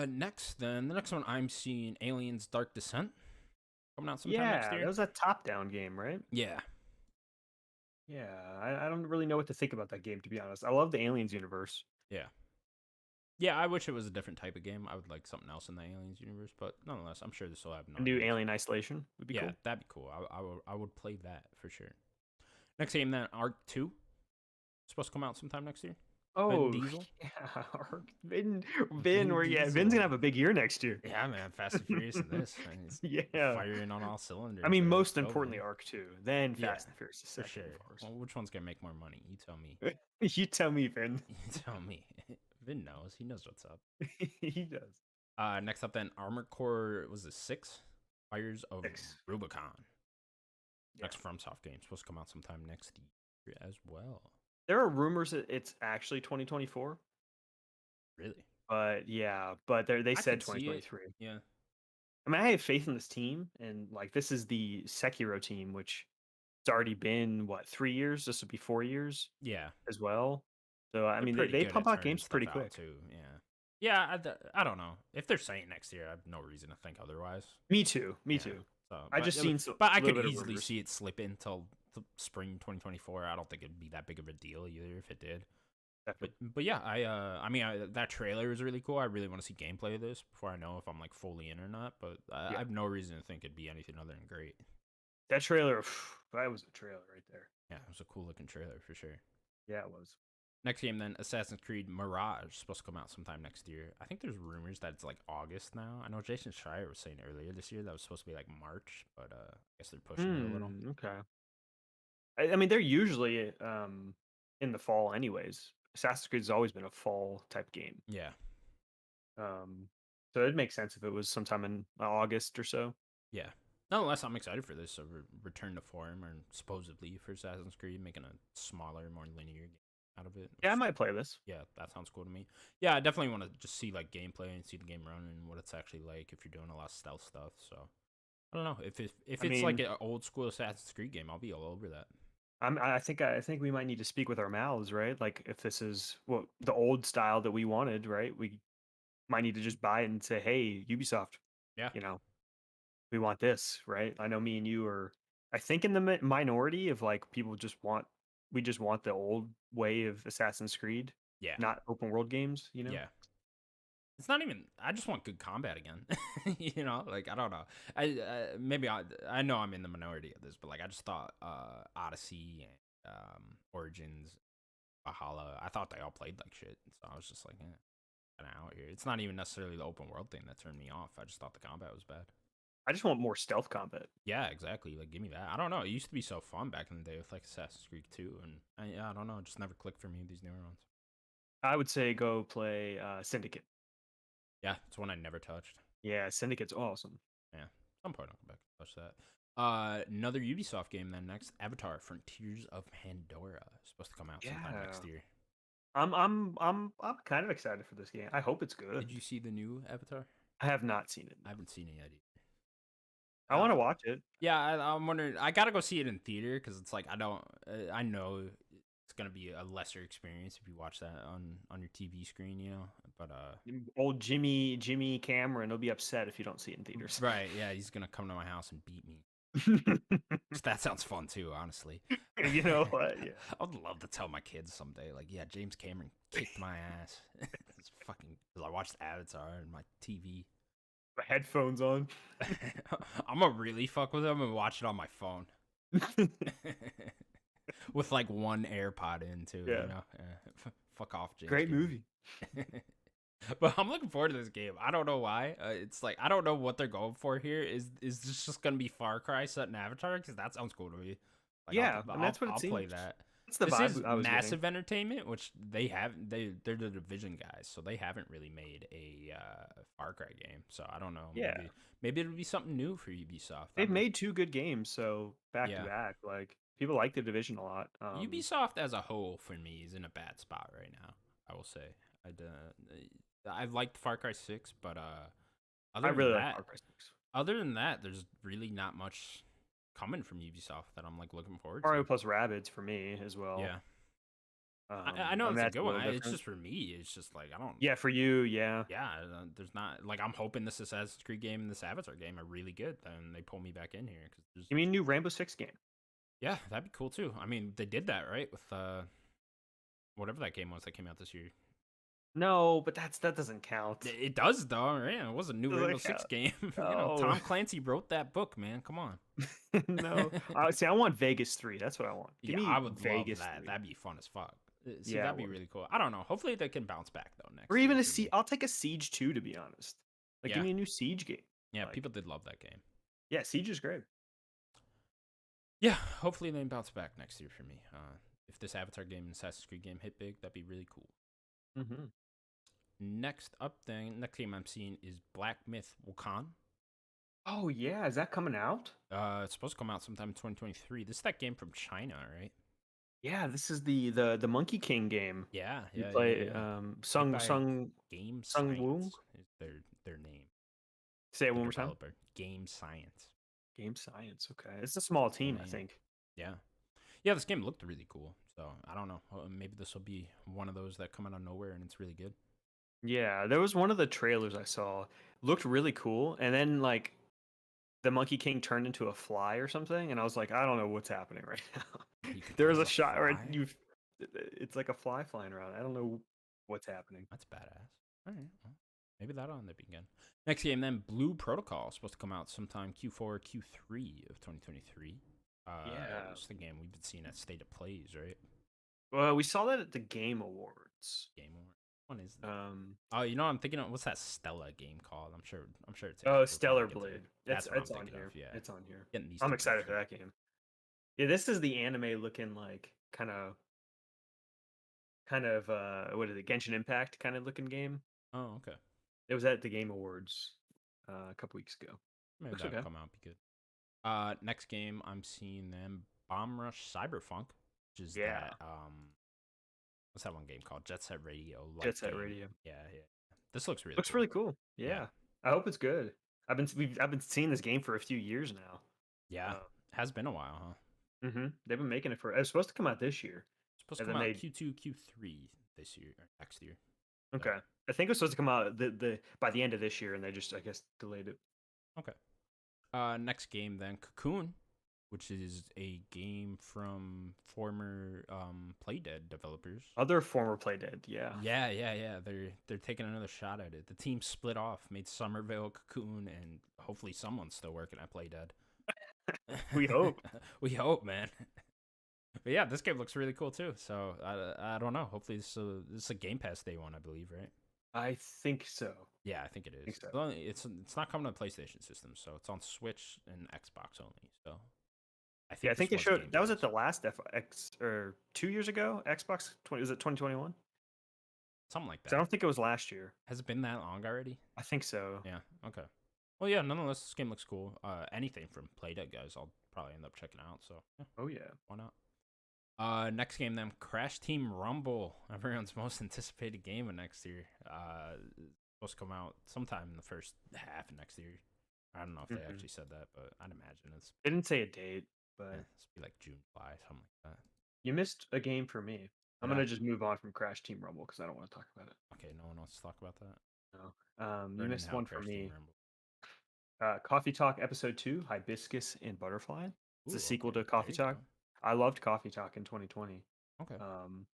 Next then, the next one I'm seeing Aliens Dark Descent coming out sometime next Yeah, year. that was a top-down game, right? Yeah. Yeah, I don't really know what to think about that game, to be honest. I love the Aliens universe. Yeah. Yeah, I wish it was a different type of game. I would like something else in the Aliens universe, but nonetheless, I'm sure this will have no A new ideas. Alien Isolation would be Yeah, cool. that'd be cool. I would play that for sure. Next game then, Arc 2. Supposed to come out sometime next year. Oh, Diesel? yeah. Vin, Vin Vin's Diesel. gonna have a big year next year. Yeah, man, Fast and Furious in this. Man, he's Yeah. firing on all cylinders. I mean, there. most Let's go, importantly, man. Arc 2, then Yeah, Fast and Furious is for second, sure. of course. Well, which one's gonna make more money? You tell me. You tell me, Vin. You tell me. Vin knows. He knows what's up. He does. Next up then, Armored Core was it 6? Fires of 6. Rubicon. Yeah. Next FromSoft game supposed to come out sometime next year as well. There are rumors that it's actually 2024, Really? but yeah, but they I said could see it. 2023. Yeah. I mean, I have faith in this team, and like this is the Sekiro team, which it's already been what 3 years. This would be 4 years Yeah, as well. So I they're mean, pretty they good pump at out turning games stuff pretty out quick. too. Yeah, yeah. I don't know if they're saying next year. I have no reason to think otherwise. Me too. Me Yeah. too. So, I just seen a but I little could bit of easily rumors. see it slip until spring 2024. I don't think it'd be that big of a deal either if it did. Definitely. But yeah, I mean that trailer is really cool. I really want to see gameplay of this before I know if I'm like fully in or not. But I Yeah, have no reason to think it'd be anything other than great. that trailer. That was a trailer right there. Yeah, it was a cool looking trailer for sure. Yeah, it was. Next game then, Assassin's Creed Mirage, supposed to come out sometime next year. I think there's rumors that it's like August now. I know Jason Schreier was saying earlier this year that was supposed to be like March, but I guess they're pushing it a little. Okay. I mean, they're usually in the fall, anyways. Assassin's Creed has always been a fall type game. Yeah, So it'd make sense if it was sometime in August or so. yeah. Nonetheless, I'm excited for this. Return to form, or supposedly for Assassin's Creed, making a smaller, more linear game out of it. Yeah, I might play this. Yeah, that sounds cool to me. Yeah, I definitely want to just see like gameplay and see the game run and what it's actually like if you're doing a lot of stealth stuff. So I don't know if I it's like mean, an old school Assassin's Creed game, I'll be all over that. I think we might need to speak with our mouths, right? Like if this is what the old style that we wanted, right? We might need to just buy it and say, "Hey, Ubisoft, Yeah, you know, we want this," right? I know me and you are, I think, in the minority of like people we just want the old way of Assassin's Creed, yeah, not open world games. You know? yeah. It's not even. I just want good combat again. You know, like I don't know. Maybe I know I'm in the minority of this, but like I just thought Odyssey and Origins, Valhalla. I thought they all played like shit. So I was just like, kind of out here. It's not even necessarily the open world thing that turned me off. I just thought the combat was bad. I just want more stealth combat. Yeah, exactly. Like, give me that. I don't know. It used to be so fun back in the day with like Assassin's Creed 2, and I don't know. It just never clicked for me. These newer ones. I would say go play Syndicate. Yeah, it's one I never touched. Yeah, Syndicate's awesome. Yeah, some point I'll go back and touch that. Another Ubisoft game then next. Avatar: Frontiers of Pandora is supposed to come out sometime Yeah. next year. I'm kind of excited for this game. I hope it's good. Did you see the new Avatar? I have not seen it. I haven't seen it yet either. I want to watch it. Yeah, I'm wondering. I gotta go see it in theater because it's like I don't. I know it's gonna be a lesser experience if you watch that on your TV screen, you know. But Old Jimmy Cameron will be upset if you don't see it in theaters. right, yeah, he's gonna come to my house and beat me. That sounds fun too, honestly. You know what? Yeah. I would love to tell my kids someday, like, yeah, James Cameron kicked my ass. It's fucking. I watched Avatar on my TV. The headphones on. I'm gonna really fuck with him and watch it on my phone. With like one AirPod in too, Yeah. you know. Fuck off, James. Great Cameron. movie. But I'm looking forward to this game. I don't know why. It's like I don't know what they're going for here. Is this just gonna be Far Cry set in Avatar? Because that sounds cool to me. Like, Yeah, and that's what it I'll play seems. that. That's the This vibe is I was Massive getting. Entertainment, which they're the Division guys, so they haven't really made a Far Cry game. So I don't know. Yeah. Maybe it'll be something new for Ubisoft. They've made 2 good games, so back Yeah. to back. Like people like the Division a lot. Ubisoft as a whole for me is in a bad spot right now. I will say. I liked Far Cry 6, but I other really than like that, Far Cry 6. other than that, there's really not much coming from Ubisoft that I'm like looking forward Mario to. plus Rabbids for me as well. Yeah, I know I mean, it's a that's good a one. little It's different. just for me. It's just like I don't. Yeah, for you, yeah. Yeah, there's not like I'm hoping this Assassin's Creed game and this Avatar game are really good. Then they pull me back in here because there's. You mean new Rainbow Six game? Yeah, that'd be cool too. I mean, they did that right with whatever that game was that came out this year. No, but that doesn't count. It does though, right? It was a new Doesn't Rainbow Six count. game. You know, No. Tom Clancy wrote that book, man. Come on. No. See, I want Vegas 3. That's what I want. Give Yeah, me I would Vegas love that. 3. That'd be fun as fuck. See, Yeah, it that'd be would. really cool. I don't know. Hopefully they can bounce back though next Or year even a for me. I'll take a Siege 2 to be honest. Like give Yeah, me a new Siege game. yeah. Like, People did love that game. yeah, Siege is great. Yeah, hopefully they bounce back next year for me. If this Avatar game and Assassin's Creed game hit big, that'd be really cool. Mm-hmm. Next game I'm seeing is Black Myth Wukong. Oh yeah, is that coming out? It's supposed to come out sometime in 2023. This is that game from China, right? Yeah, this is the Monkey King game. Yeah, You yeah, play yeah, yeah. Sung By Sung Game Sung Woo. Science is their name. Say it The one more time. developer, Game Science. Game Science. Okay, it's a small team, I Name. think. Yeah. Yeah, this game looked really cool. So I don't know. Maybe this will be one of those that come out of nowhere and it's really good. Yeah, there was one of the trailers I saw looked really cool, and then like the Monkey King turned into a fly or something, and I was like, I don't know what's happening right now. He There was controls a a shot where fly. it's like a fly flying around. I don't know what's happening. That's badass. All right. Well, maybe that'll end up being good. Next game then, Blue Protocol, supposed to come out sometime Q4, Q3 of 2023. Yeah. It's the game we've been seeing at State of Plays, right? Well, we saw that at the Game Awards. Game Award. One is that? Um, Oh, you know what I'm thinking of? What's that Stella game called? I'm sure it's oh, we'll probably Stellar get to Blade. it. It's That's what I'm it's on thinking of. here. Yeah, It's on here. getting these I'm two excited for posted. that game. Yeah, this is the anime looking like kind of what is it? Genshin Impact kind of looking game. Oh, okay. It was at the Game Awards a couple weeks ago. Maybe Looks that'll okay. come out. Be good. Next game I'm seeing them Bomb Rush Cyberpunk, which is Yeah, that what's that one game called? Jet Set Radio like Jet Set game. Radio. Yeah, yeah. This looks really Looks cool. really cool. Yeah, Yeah, I hope it's good. I've been seeing this game for a few years now. yeah. Has been a while, huh? They've been making it for. It was supposed to come out this year, It's supposed to and come then out they Q2, Q3 this year or next year. So okay. I think it was supposed to come out the by the end of this year, and they just I guess delayed it. okay. Next game then Cocoon, which is a game from former Playdead developers. Other former Playdead, yeah. Yeah, yeah, yeah. They're taking another shot at it. The team split off, made Somerville, Cocoon, and hopefully someone's still working at Playdead. We hope. We hope, man. But yeah, this game looks really cool too. So I don't know. Hopefully this is a Game Pass day one, I believe, right? I think so. Yeah, I think it I is. think so. It's not coming to the PlayStation system, so it's on Switch and Xbox only. So I Yeah, I think think this they was showed Game that was at Pass. the last FX or 2 years ago. Xbox 20 was it 2021? Something like I that. don't think it was last year. Has it been that long already? I think so. Yeah. Okay. Well, yeah. Nonetheless, this game looks cool. Anything from Playdead guys, I'll probably end up checking out. So yeah, Oh yeah. why not? Next game then Crash Team Rumble, everyone's most anticipated game of next year. Supposed to come out sometime in the first half of next year. I don't know if they hmm actually said that, but I'd imagine They didn't say a date, but it's be like June, July, something like that. you missed a game for me. I'm Did I? gonna just move on from Crash Team Rumble because I don't want to talk about it. Okay, no one wants to talk about that. No. You Burning missed Hell one for Crash Team me. Rumble. Coffee Talk Episode 2, Hibiscus and Butterfly. It's a Ooh, sequel okay. to There Coffee you go. Talk. I loved Coffee Talk in 2020. Okay. Um,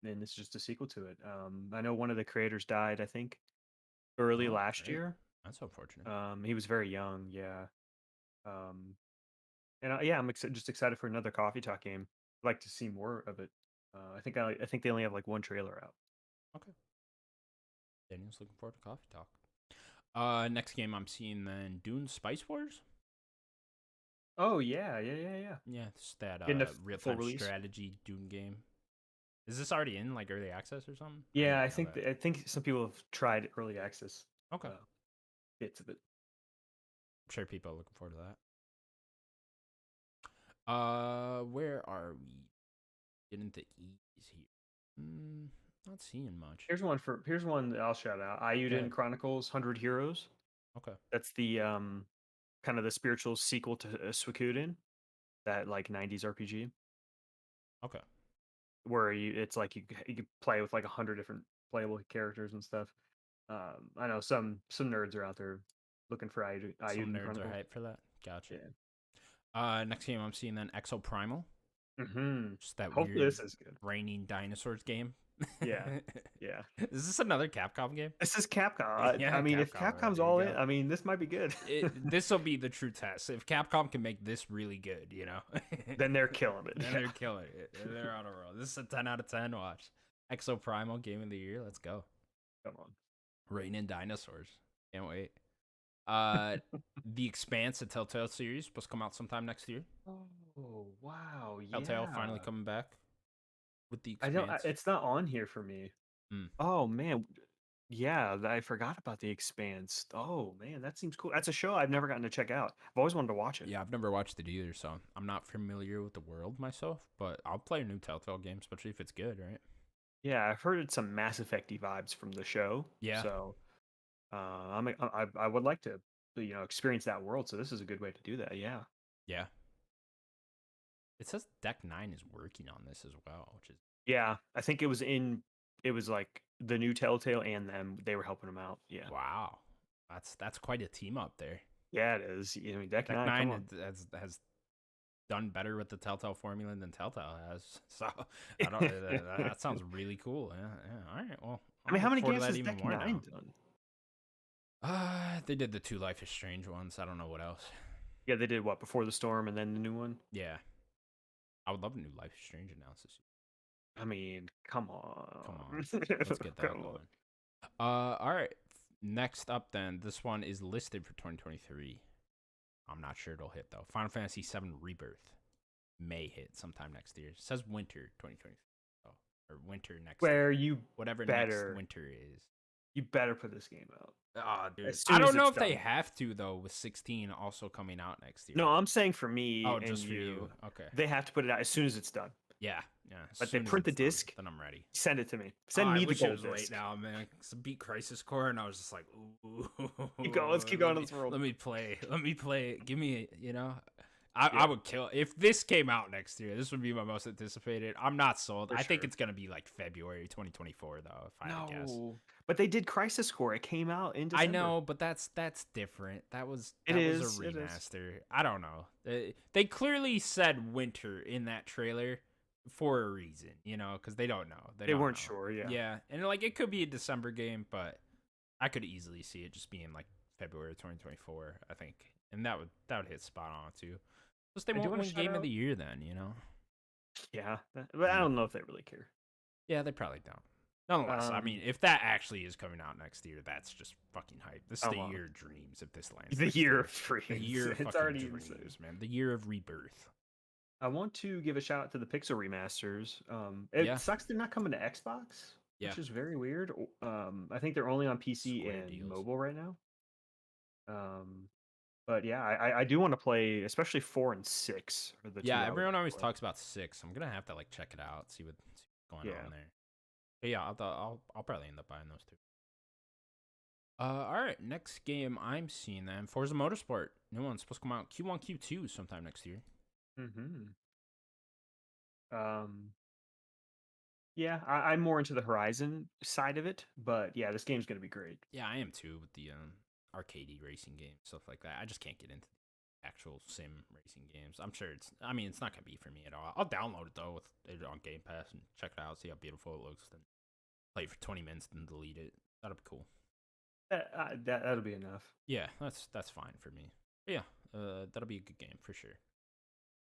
and it's just a sequel to it. I know one of the creators died, I think, early Oh, last great. year. That's unfortunate. He was very young, yeah. Um, and yeah, I'm just excited for another Coffee Talk game. I'd like to see more of it. I think they only have like one trailer out. Okay. Daniel's looking forward to Coffee Talk. Next game I'm seeing then Dune Spice Wars. Oh yeah. Yeah, it's that Getting a real full time release. strategy Dune game. Is this already in like early access or something? I Yeah, didn't I even know think that. I think some people have tried early access Okay. uh, bits of it. I'm sure people are looking forward to that. Where are we? Getting to E's here. Not seeing much. Here's one that I'll shout out. Go Ayuden ahead. Chronicles 100 Heroes. Okay. That's the kind of the spiritual sequel to Suikoden, that like 90s RPG Okay. where it's like you could play with like 100 different playable characters and stuff. I know some nerds are out there looking for Some Ayuden nerds are Chronicles. hyped for that. Gotcha. Yeah. Next game I'm seeing then Exo Primal. Mhm. Just that Hopefully weird this is good. raining dinosaurs game. Yeah. Yeah. Is this another Capcom game? This is Capcom. I Yeah, mean, if Capcom. Capcom's There you all go. in, I mean, this might be good. This will be the true test. If Capcom can make this really good, you know, Then they're killing it. then they're killing it. They're on a roll. This is a 10 out of 10. Watch. Exo Primal Game of the Year. Let's go. Come on. Raining dinosaurs. Can't wait. Uh, The Expanse, a Telltale series, supposed to come out sometime next year. Oh wow, Telltale finally yeah. coming back with The I don't. Expanse. It's not on here for me. Mm. Oh man, yeah, I forgot about the Expanse. Oh man, that seems cool. That's a show I've never gotten to check out. I've always wanted to watch it. Yeah, I've never watched it either, so I'm not familiar with the world myself, but I'll play a new Telltale game, especially if it's good, right? Yeah, I've heard it's some Mass Effecty vibes from the show. Yeah. So I would like to experience that world. So this is a good way to do that. Yeah. Yeah. It says Deck 9 is working on this as well, which is Yeah, I think it was in. It was like the new Telltale and them. They were helping him out. Yeah, wow. That's quite a team up there. yeah, it is. I mean, Deck Deck Nine. Come 9 on. has done better with the Telltale formula than Telltale has. So I don't. That sounds really cool. Yeah, yeah. All right. Well, I I'll mean, how look many forward to games that has even Deck more Nine now. done? They did the two Life is Strange ones. I don't know what else. Yeah, they did what Before the Storm and then the new one. Yeah, I would love a new Life is Strange analysis. I mean, come Come on, on, let's get that come on. going. All right. Next up, then this one is listed for 2023. I'm not sure it'll hit though. Final Fantasy VII Rebirth may hit sometime next year. It says winter 2023, oh, or winter next year, Where you whatever next better, winter is. you better put this game out Oh, dude. as I soon as don't know it's if they done. have to though, with 16 also coming out next year. No, I'm saying for me Oh, and just for you. Okay. they have to put it out as soon as it's done. Yeah, yeah. As Like they soon as print the it's done, disc, then I'm ready. send it to me. Oh, Send I me the wish it gold was late disc. now, man. Cause I beat Crisis Core, and I was just like, ooh. Keep going. Let's keep going to this world. Let me play. Let me play. Give me, I would kill if this came out next year. This would be my most anticipated. I'm not sold. For I think sure. it's gonna be like February 2024 though, if I had to guess. No, but they did Crisis Core. It came out in I December. know, but that's different. That was a It is. remaster. I don't know. They clearly said winter in that trailer for a reason, because they don't know. They don't weren't know. sure. Yeah. Yeah, and like it could be a December game, but I could easily see it just being like February 2024. I think, and that would hit spot on too. Plus, they I do won't wanna win shout Game of out- the Year then, Yeah, but I don't know if they really care. Yeah, they probably don't. Nonetheless, I mean, if that actually is coming out next year, that's just fucking hype. This is the year of dreams if this lands. The next year year. of dreams. The year of It's fucking already dreams, insane. man. The year of rebirth. I want to give a shout out to the Pixel remasters. It sucks they're not coming to Xbox, which is very weird. I think they're only on PC Square and deals. mobile right now. But yeah, I do want to play, especially 4 and 6. Are the two I would Everyone always play. talks about 6. I'm gonna have to like check it out, see what's going on there. But yeah, I'll probably end up buying those two. All right, next game I'm seeing then Forza Motorsport. New one's supposed to come out Q1, Q2 sometime next year. Yeah, I'm more into the Horizon side of it, but yeah, this game's gonna be great. Yeah, I am too with the arcadey racing games, stuff like that. I just can't get into the actual sim racing games. I'm sure it's not gonna be for me at all. I'll download it though with it on Game Pass and check it out, see how beautiful it looks, then play it for 20 minutes and delete it. That'll be cool. That'll be enough. Yeah, that's fine for me. But yeah, that'll be a good game for sure.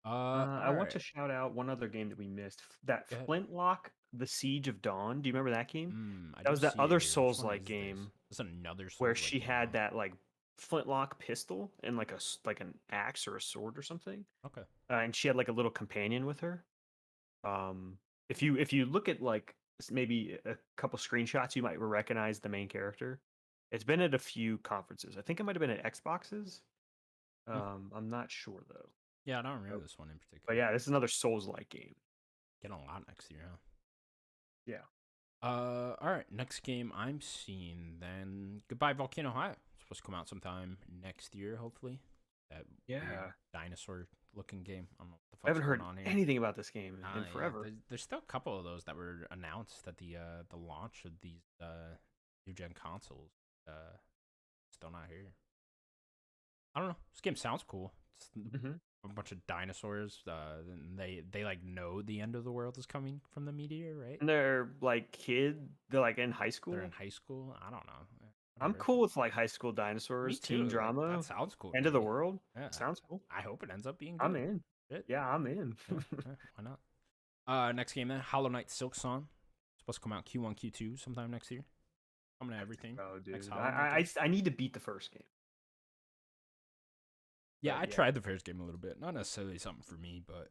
I want to shout out one other game that we missed. That Flintlock, The Siege of Dawn. Do you remember that game? That was that other Souls-like game. It's another Souls where she had that like flintlock pistol and like an axe or a sword or something. Okay. And she had like a little companion with her. If you look at like maybe a couple screenshots, you might recognize the main character. It's been at a few conferences. I think it might have been at Xboxes. I'm not sure though. Yeah, I don't remember this one in particular. But yeah, this is another Souls-like game. Getting a lot next year, huh? Yeah. All right. Next game I'm seeing then. Goodbye Volcano High. It's supposed to come out sometime next year, hopefully. That dinosaur-looking game. I don't know what the fuck's I haven't heard on here. anything about this game in forever. There's still a couple of those that were announced at the launch of these new gen consoles. Still not here. I don't know. This game sounds cool. It's a bunch of dinosaurs. They like know the end of the world is coming from the meteor, right? And they're like they're like in high school. They're in high school. I don't know. I'm cool with like high school dinosaurs, teen drama. That sounds cool. End of the world. Yeah, sounds cool. I hope it ends up being good. I'm in. Shit. Yeah, I'm in. Why not? Next game then, Hollow Knight Silk Song. Supposed to come out Q1, Q2 sometime next year. Coming to everything. Oh, dude. I need to beat the first game. Yeah, I tried the first game a little bit. Not necessarily something for me, but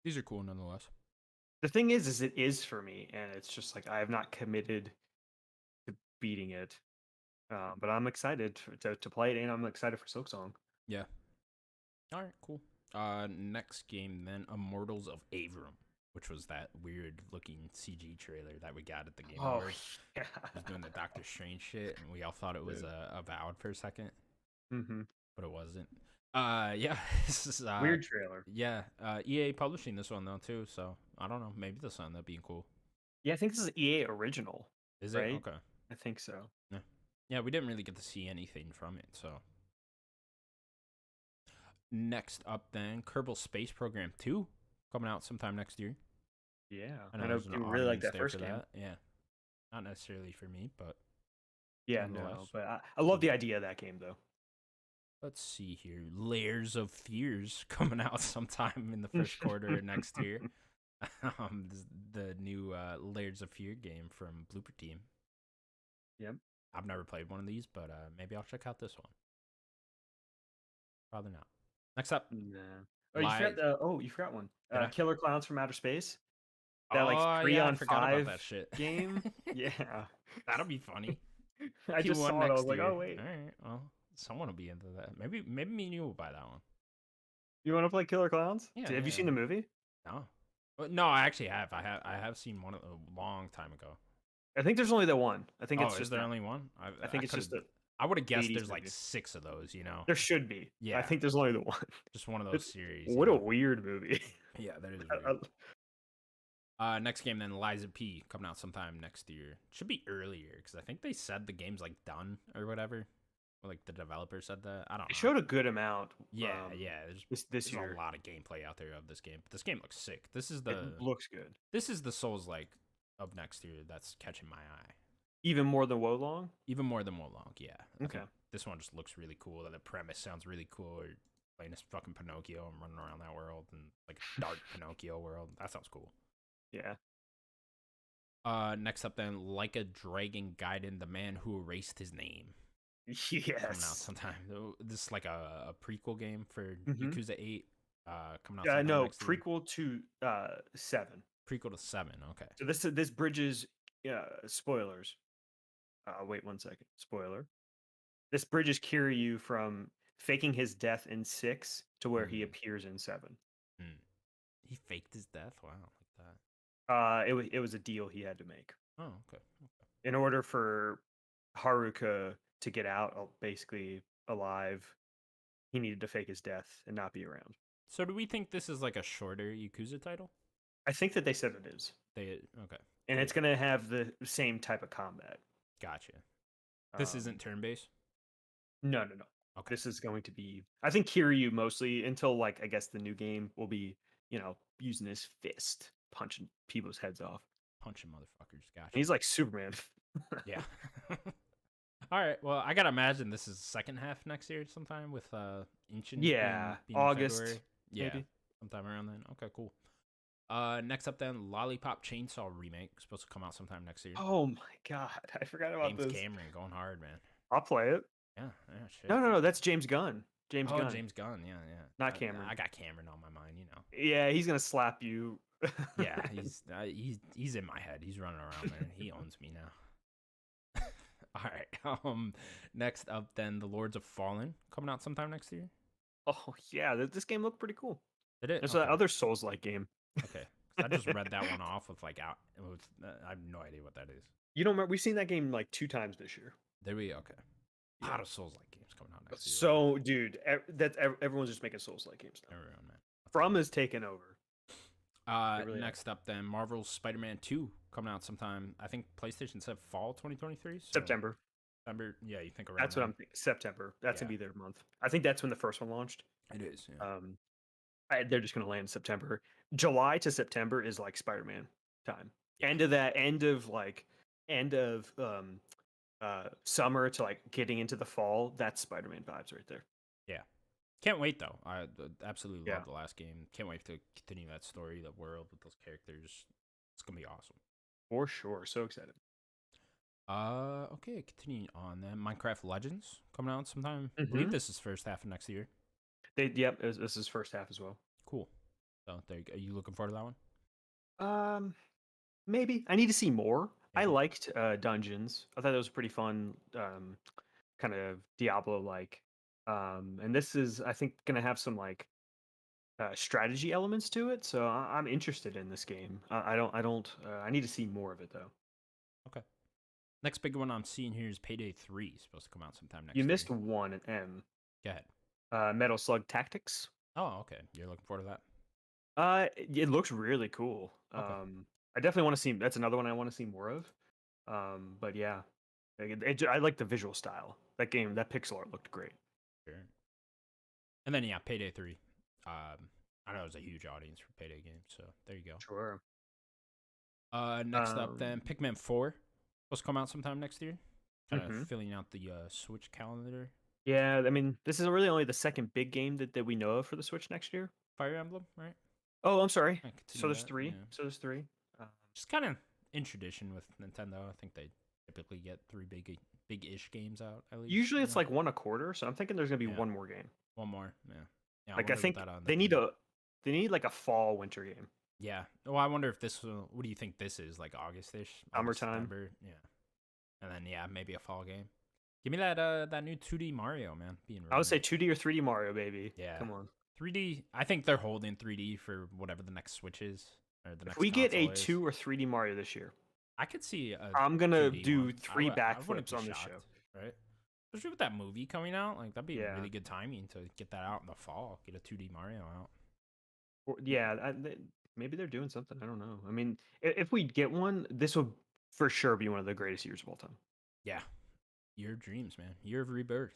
these are cool nonetheless. The thing is it is for me, and it's just like I have not committed to beating it. But I'm excited to play it, and I'm excited for Silksong. Yeah. All right, cool. Next game then, Immortals of Aveum, which was that weird looking CG trailer that we got at the Game Awards. Yeah. It was doing the Doctor Strange shit, and we all thought it was Avowed for a second. Mm-hmm. But it wasn't. Yeah, this is Weird trailer. yeah, EA publishing this one though too. So I don't know. Maybe this will end up being cool. Yeah, I think this is EA original, Is it right? okay? I think so. Yeah, yeah. We didn't really get to see anything from it. So next up, then Kerbal Space Program 2 coming out sometime next year. Yeah, I I know know there's an people really like audience that there first for game. that. Yeah, not necessarily for me, but Yeah, no, nonetheless. but I love the idea of that game though. Let's see here. Layers of Fears coming out sometime in the first quarter of next year. The new Layers of Fear game from Blooper Team. Yep. I've never played one of these, but maybe I'll check out this one. Probably not. Next up, Nah. Oh, you forgot live. the. Oh, you forgot one. Did I? Killer Clowns from Outer Space. That like Oh three yeah, I on forgot about five that shit. game. Yeah. That'll be funny. I just Q1 saw it. I was next like, year. oh wait, All right. Well, someone will be into that. Maybe me and you will buy that one. you want to play Killer Clowns? Yeah, Have you yeah. seen the movie? No. No, I actually have. I have seen one a long time ago. I think there's only the one. I think Oh, it's is just there that. only one? I I think it's could have. just a I would have guessed 80s there's like movie. 6 of those. You know. There should be. I Yeah, think there's only the one. just one of those It's series. what a Yeah. weird movie. Yeah, that is I- weird. I- Next game then Liza P coming out sometime next year. Should be earlier because I think they said the game's like done or whatever. Or like the developer said that. I don't It know. showed a good amount. Yeah, yeah. This There's year. a lot of gameplay out there of this game. But this game looks sick. This is It the looks good. Souls like of next year that's catching my eye. Even more than Wolong. Even more than Wolong, yeah. I Okay. think this one just looks really cool. The premise sounds really cool. Or playing this fucking Pinocchio and running around that world and like a dark Pinocchio world. That sounds cool. Yeah. Next up then, Like a Dragon Gaiden, the man who erased his name. Coming out Yes. sometime. This is like a prequel game for Mhm. Yakuza 8. Coming out Yeah, sometime no, next year. prequel to 7. Prequel to 7, okay. So this bridges spoilers. Wait 1 second. Spoiler. This bridges Kiryu from faking his death in 6 to where he Mm. appears in 7. He faked his death? Wow, like that. It was a deal he had to make Oh, okay. in order for Haruka to get out basically alive. He needed to fake his death and not be around. So do we think this is like a shorter Yakuza title? I think that they said it is, Okay. and Cool. it's going to have the same type of combat. Gotcha. This Um, isn't turn based? No. Okay. This is going to be. I think Kiryu mostly until like I guess the new game will be using his fist punching people's heads off. Punching motherfuckers. Gotcha. And he's like Superman. Yeah. All right. Well, I gotta imagine this is second half next year sometime with Ancient. Yeah, being August, February. Yeah, maybe. sometime around then. Okay, cool. Next up then, Lollipop Chainsaw remake supposed to come out sometime next year. Oh my god, I forgot about James this. Cameron going hard, man. I'll play it. Yeah, shit. No, that's James Gunn. James Oh, Gunn. James Gunn. Yeah. Not Cameron. I got Cameron on my mind. You know. Yeah, he's gonna slap you. Yeah, he's in my head. He's running around there. He owns me now. All right. Next up, then, The Lords of Fallen coming out sometime next year. Oh yeah, this game looked pretty cool. Did it? There's Okay. that other Souls-like game. Okay. I just read that one off with like out. I have no idea what that is. You don't remember? We've seen that game like 2 times this year. There we okay. A Yeah. lot of Souls like games coming out next year. So, dude, everyone's just making Souls-like games now. Everyone, man. From is taken over. really Next up, then Marvel's Spider-Man 2 coming out sometime. I think PlayStation said fall 2023. So September. September. Yeah, you think around? That's what I'm thinking. September. That's Yeah. gonna be their month. I think that's when the first one launched. It is. Yeah. They're just gonna land in September. July to September is like Spider-Man time. End of summer to like getting into the fall. That's Spider-Man vibes right there. Yeah. Can't wait though. I absolutely Yeah. love the last game. Can't wait to continue that story, the world with those characters. It's gonna be awesome. For sure. So excited. Okay, continuing on then. Minecraft Legends coming out sometime. I believe this is first half of next year. Yep, this is first half as well. Cool. So there you go. Are you looking forward to that one? Maybe. I need to see more. I Maybe. liked Dungeons. I thought it was pretty fun, kind of Diablo-like. And this is, I think, gonna have some like strategy elements to it. So I'm interested in this game. I don't. I need to see more of it though. Okay. Next big one I'm seeing here is Payday 3. Supposed to come out sometime next You year. missed one, an M. Go ahead. Metal Slug Tactics. Oh, okay. You're looking forward to that. It looks really cool. Okay. I definitely want to see. That's another one I want to see more of. But yeah, I like the visual style. That game, that pixel art looked great. Sure. And then yeah, Payday 3. I know it was a huge audience for Payday games, so there you go. Sure. Next up then, Um, Pikmin 4 supposed to come out sometime next year. Kind of mhm. filling out the Switch calendar. Yeah, I mean, this is really only the second big game that we know of for the Switch next year. Fire Emblem, right? Oh, I'm sorry. I So continue there's that. three. Yeah. So there's three. Um, Just kind of in tradition with Nintendo. I think they typically get three big-ish games out at least. Usually it's like one a quarter, so I'm thinking there's gonna be Yeah, one more game. one more. Yeah, yeah. I Like I wonder what think that on they that need be. like a fall winter game. Yeah. Well, I wonder if this. What do you think this is? Like August-ish, August, Summertime. September. Yeah. And then yeah, maybe a fall game. Give me that that new 2D Mario, man. Being I would say rumored. 2D or 3D Mario, baby. Yeah. Come on. 3D. I think they're holding 3D for whatever the next Switch is or the If next we get a console is. 2 or 3D Mario this year, I could see a I'm gonna 2D do one. 3 I wouldn't backflips be on this show. shocked, right? Especially with that movie coming out, like that'd be Yeah. really good timing to get that out in the fall. Get a 2D Mario out. Yeah, maybe they're doing something. I don't know. I mean, if we get one, this will for sure be one of the greatest years of all time. Yeah, Year of Dreams, man. Year of Rebirth.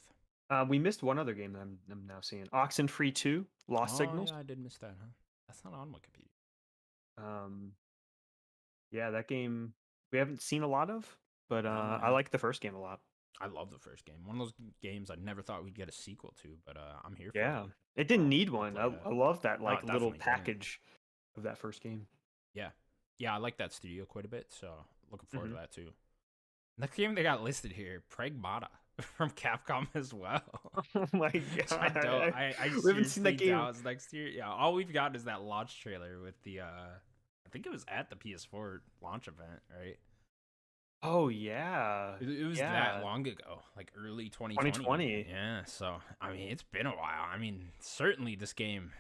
We missed one other game that I'm now seeing. Oxenfree 2, Lost Oh Signals. yeah, I did miss that, huh? That's not on Wikipedia. Um, yeah, that game we haven't seen a lot of, but No, I yeah. like the first game a lot. I love the first game. One of those games I never thought we'd get a sequel to, but I'm here for Yeah, it. it didn't need I'll one. play that. I love that No, like it little definitely didn't. package of that first game. Yeah, yeah, I like that studio quite a bit, so looking forward Hmm. to that too. Next game they got listed here, Pragmata from Capcom as well. Oh my Which I god, don't. I we haven't seen seriously that game. doubt it's next year. Yeah, all we've got is that launch trailer with the. I think it was at the PS4 launch event, right? Oh yeah, It was that yeah, long ago, like early 2020. 2020. Yeah, so I mean, it's been a while. I mean, certainly this game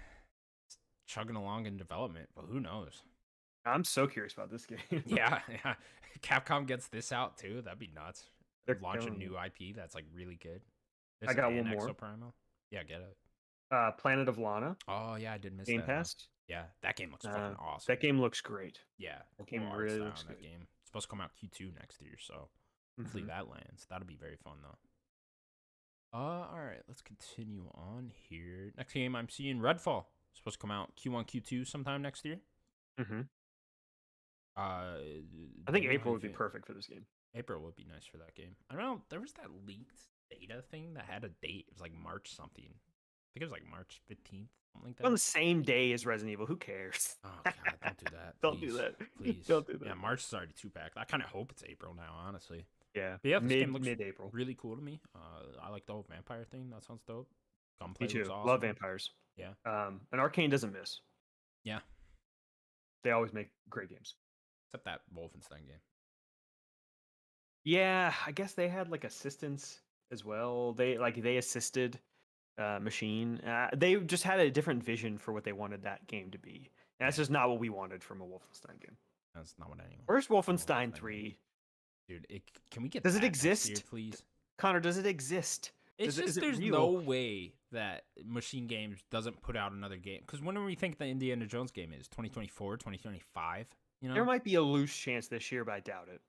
is chugging along in development, but who knows? I'm so curious about this game. Yeah, yeah. Capcom gets this out too. That'd be nuts. They're Launch a killing new it. IP that's like really good. I This got and one more. Exoprimal. Yeah, get it. Planet of Lana, Oh yeah, I did miss Game that. Huh? Pass. Yeah, that game looks fucking awesome. That game looks great. Yeah, That cool game art really style looks in that good. game. It's supposed to come out Q2 next year, so hopefully Hmm. that lands. That'll be very fun though. All right, let's continue on here. Next game, I'm seeing Redfall. Supposed to come out Q1, Q2 sometime next year. Hmm. Uh, I do think you know how April you would be feel? perfect for this game. April would be nice for that game. I don't know. There was that leaked data thing that had a date. It was like March something. I think it was like March 15th, something like On that. the same day as Resident Evil. Who cares? Oh god, don't do that. Don't do Please. that. Please. Don't do Yeah, that. March is already two packed. I kind of hope it's April now, honestly. Yeah, But yeah, this game looks mid April. really cool to me. I like the whole vampire thing. That sounds dope. Me Gunplay too. looks awesome. Love vampires. Yeah. And Arcane doesn't miss. Yeah. They always make great games. Except that Wolfenstein game. Yeah, I guess they had like assistants as well. They assisted Machine. They just had a different vision for what they wanted that game to be. And that's just not what we wanted from a Wolfenstein game. That's not what anyone. Where's Wolfenstein Wolfenstein game. 3? Dude, can we get Does it that next exist? year, please? Connor, does it exist? It's Is just it there's real? no way that Machine Games doesn't put out another game. Because when do we think the Indiana Jones game is? 2024, 2025? You know? There might be a loose chance this year, but I doubt it.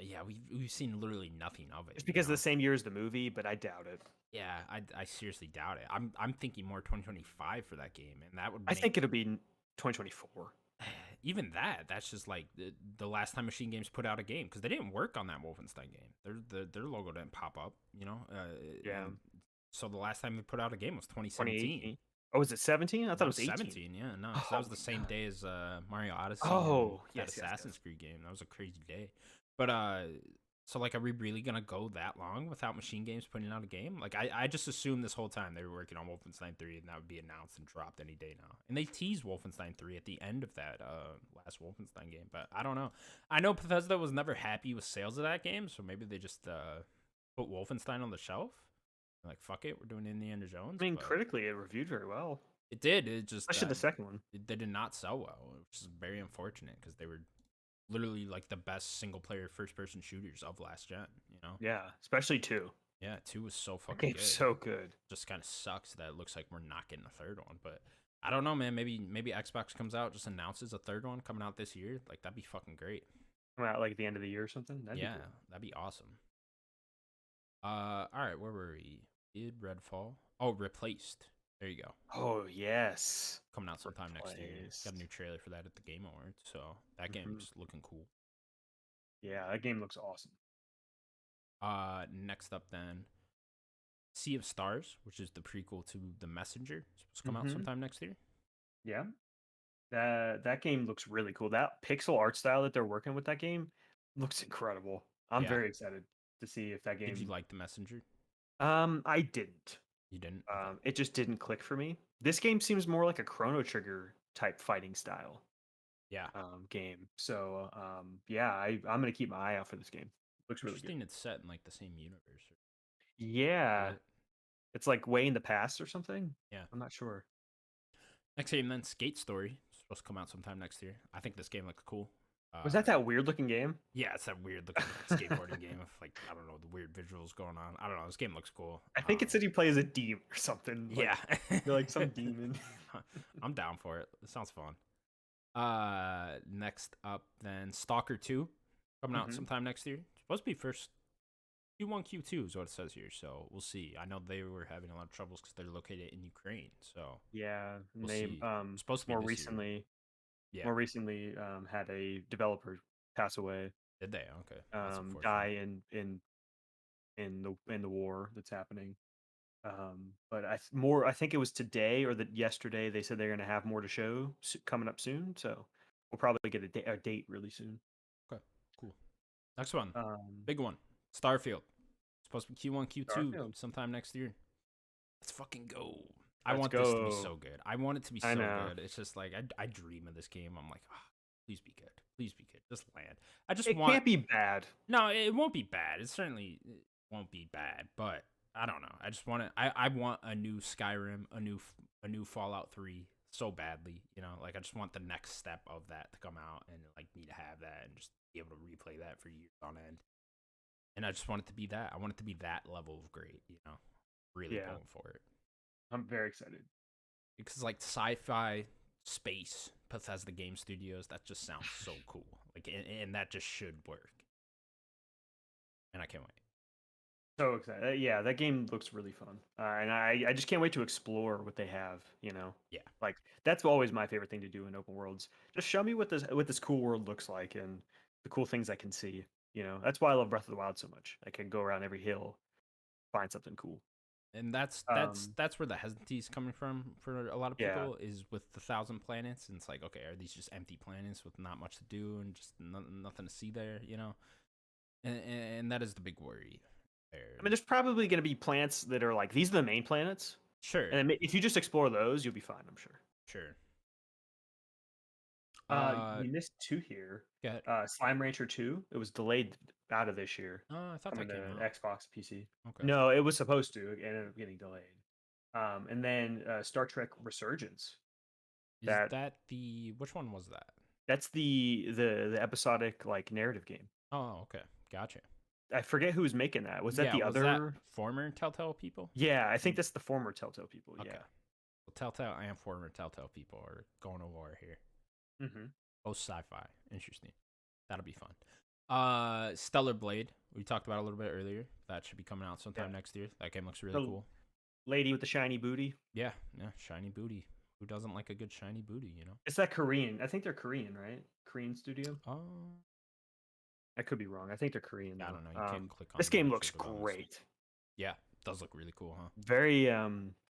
Yeah, we've seen literally nothing of it. It's because you know? the same year as the movie, but I doubt it. Yeah, I seriously doubt it. I'm thinking more 2025 for that game, and that would. I think it'll be 2024. Even that's just like the last time Machine Games put out a game because they didn't work on that Wolfenstein game. Their logo didn't pop up, you know. Yeah. So the last time they put out a game was 2017. Oh, was it 17? I thought it was 18. 17. Yeah, no, so that was the same day as Mario Odyssey. Oh, and that Assassin's Creed game. That was a crazy day. But so like, are we really gonna go that long without Machine Games putting out a game? Like, I just assumed this whole time they were working on Wolfenstein 3, and that would be announced and dropped any day now. And they teased Wolfenstein 3 at the end of that last Wolfenstein game, but I don't know. I know Bethesda was never happy with sales of that game, so maybe they just put Wolfenstein on the shelf. Like, fuck it, we're doing Indiana Jones. I mean, but critically, it reviewed very well. it did. It just Especially the second one. they did not sell well, which is very unfortunate because they were literally like the best single player first person shooters of last gen. You know? Yeah, especially 2. Yeah, 2 was so That fucking game's good. so good. Just kind of sucks that it looks like we're not getting a third one, but I don't know, man. Maybe Xbox comes out, just announces a third one coming out this year. Like that'd be fucking great. Come out like at the end of the year or something. That'd be Yeah, cool. that'd be awesome. All right, where were we? Did Redfall? Oh, Replaced. There you go. Oh yes. Coming out sometime next year. Got a Replaced. new trailer for that at the Game Awards, so that Hmm. game's looking cool. Yeah, that game looks awesome. Next up then, Sea of Stars, which is the prequel to The Messenger, it's supposed to come out Hmm. sometime next year. Yeah, that game looks really cool. That pixel art style that they're working with that game looks incredible. I'm Yeah. very excited to see if that Did you game. like The Messenger? I didn't. You didn't? Okay. It just didn't click for me. This game seems more like a Chrono Trigger type fighting style Yeah. game. So yeah, I'm gonna keep my eye out for this game. Looks really good. Interesting. It's set in like the same universe. Is Yeah, it? it's like way in the past or something. Yeah. I'm not sure. Next game then, Skate Story. It's supposed to come out sometime next year. I think this game looks cool. Was Uh, that weird looking game? yeah, it's that weird looking skateboarding game of like I don't know the weird visuals going on. I don't know. This game looks cool. I think it said he plays a demon or something. Yeah, Like you're like some demon. I'm down for it. It sounds fun. Next up then, Stalker 2 coming out Hmm. sometime next year. It's supposed to be first Q1, Q2 is what it says here. So we'll see. I know they were having a lot of troubles because they're located in Ukraine. So Yeah, and we'll they see. It's supposed to be more this year. recently Yeah. more recently had a developer pass away, Did they? Okay. That's unfortunate. die in the war that's happening. But I think it was today or that yesterday they said they're going to have more to show coming up soon. So we'll probably get a date really soon. Okay. Cool. Next one. Um, Big one. Starfield. Supposed to be Q1, Q2 Starfield. sometime next year. Let's fucking go. I Let's want this to be go. so good. I want it to be I so know. good. It's just like I dream of this game. I'm like, oh, please be good. Please be good. Just land. I just It want. can't be bad. No, it won't be bad. It certainly won't be bad. But I don't know. I just want it. I want a new Skyrim, a new Fallout 3 so badly. You know, like I just want the next step of that to come out and like me to have that and just be able to replay that for years on end. And I just want it to be that. I want it to be that level of great. You know, really Yeah, going for it I'm very excited. because like sci-fi space Bethesda Game Studios, that just sounds so cool. Like, and that just should work. And I can't wait. So excited. Yeah, that game looks really fun. And I just can't wait to explore what they have, Yeah. Like that's always my favorite thing to do in open worlds. Just show me what this cool world looks like and the cool things I can see, That's why I love Breath of the Wild so much. I can go around every hill, find something cool. And that's that's Um, that's where the hesitancy is coming from for a lot of yeah. people is with the 1,000 planets. And it's like, okay, are these just empty planets with not much to do and just nothing to see there? You know, and that is the big worry there. I mean, there's probably going to be planets that are like these are the main planets, Sure, and then if you just explore those, you'll be fine. I'm sure. sure. Uh, We missed two here. Get it. Slime Rancher 2. It was delayed out of this year, I thought coming that to came out. Xbox, PC. Okay. No, it was supposed to. It ended up getting delayed. And then Star Trek Resurgence. Is That that the which one was that? that's the episodic like narrative game. Oh, okay, gotcha. I forget who was making that. Was that Yeah, the was that other? former Telltale people? Yeah, I think that's the former Telltale people. Okay. Yeah. Well, Telltale and former Telltale people are going to war here. Hmm. Oh, sci-fi. Interesting. That'll be fun. Stellar Blade. We talked about it a little bit earlier. That should be coming out Yeah. sometime next year. That game looks really The cool. lady with the shiny booty. Yeah, yeah. Shiny booty. Who doesn't like a good shiny booty? You know. It's that Korean. I think they're Korean, right? Korean studio. Oh, I could be wrong. I think they're Korean yeah, I though. don't know. You can't click on This the game actual looks development. great. Yeah, does look really cool, huh? Very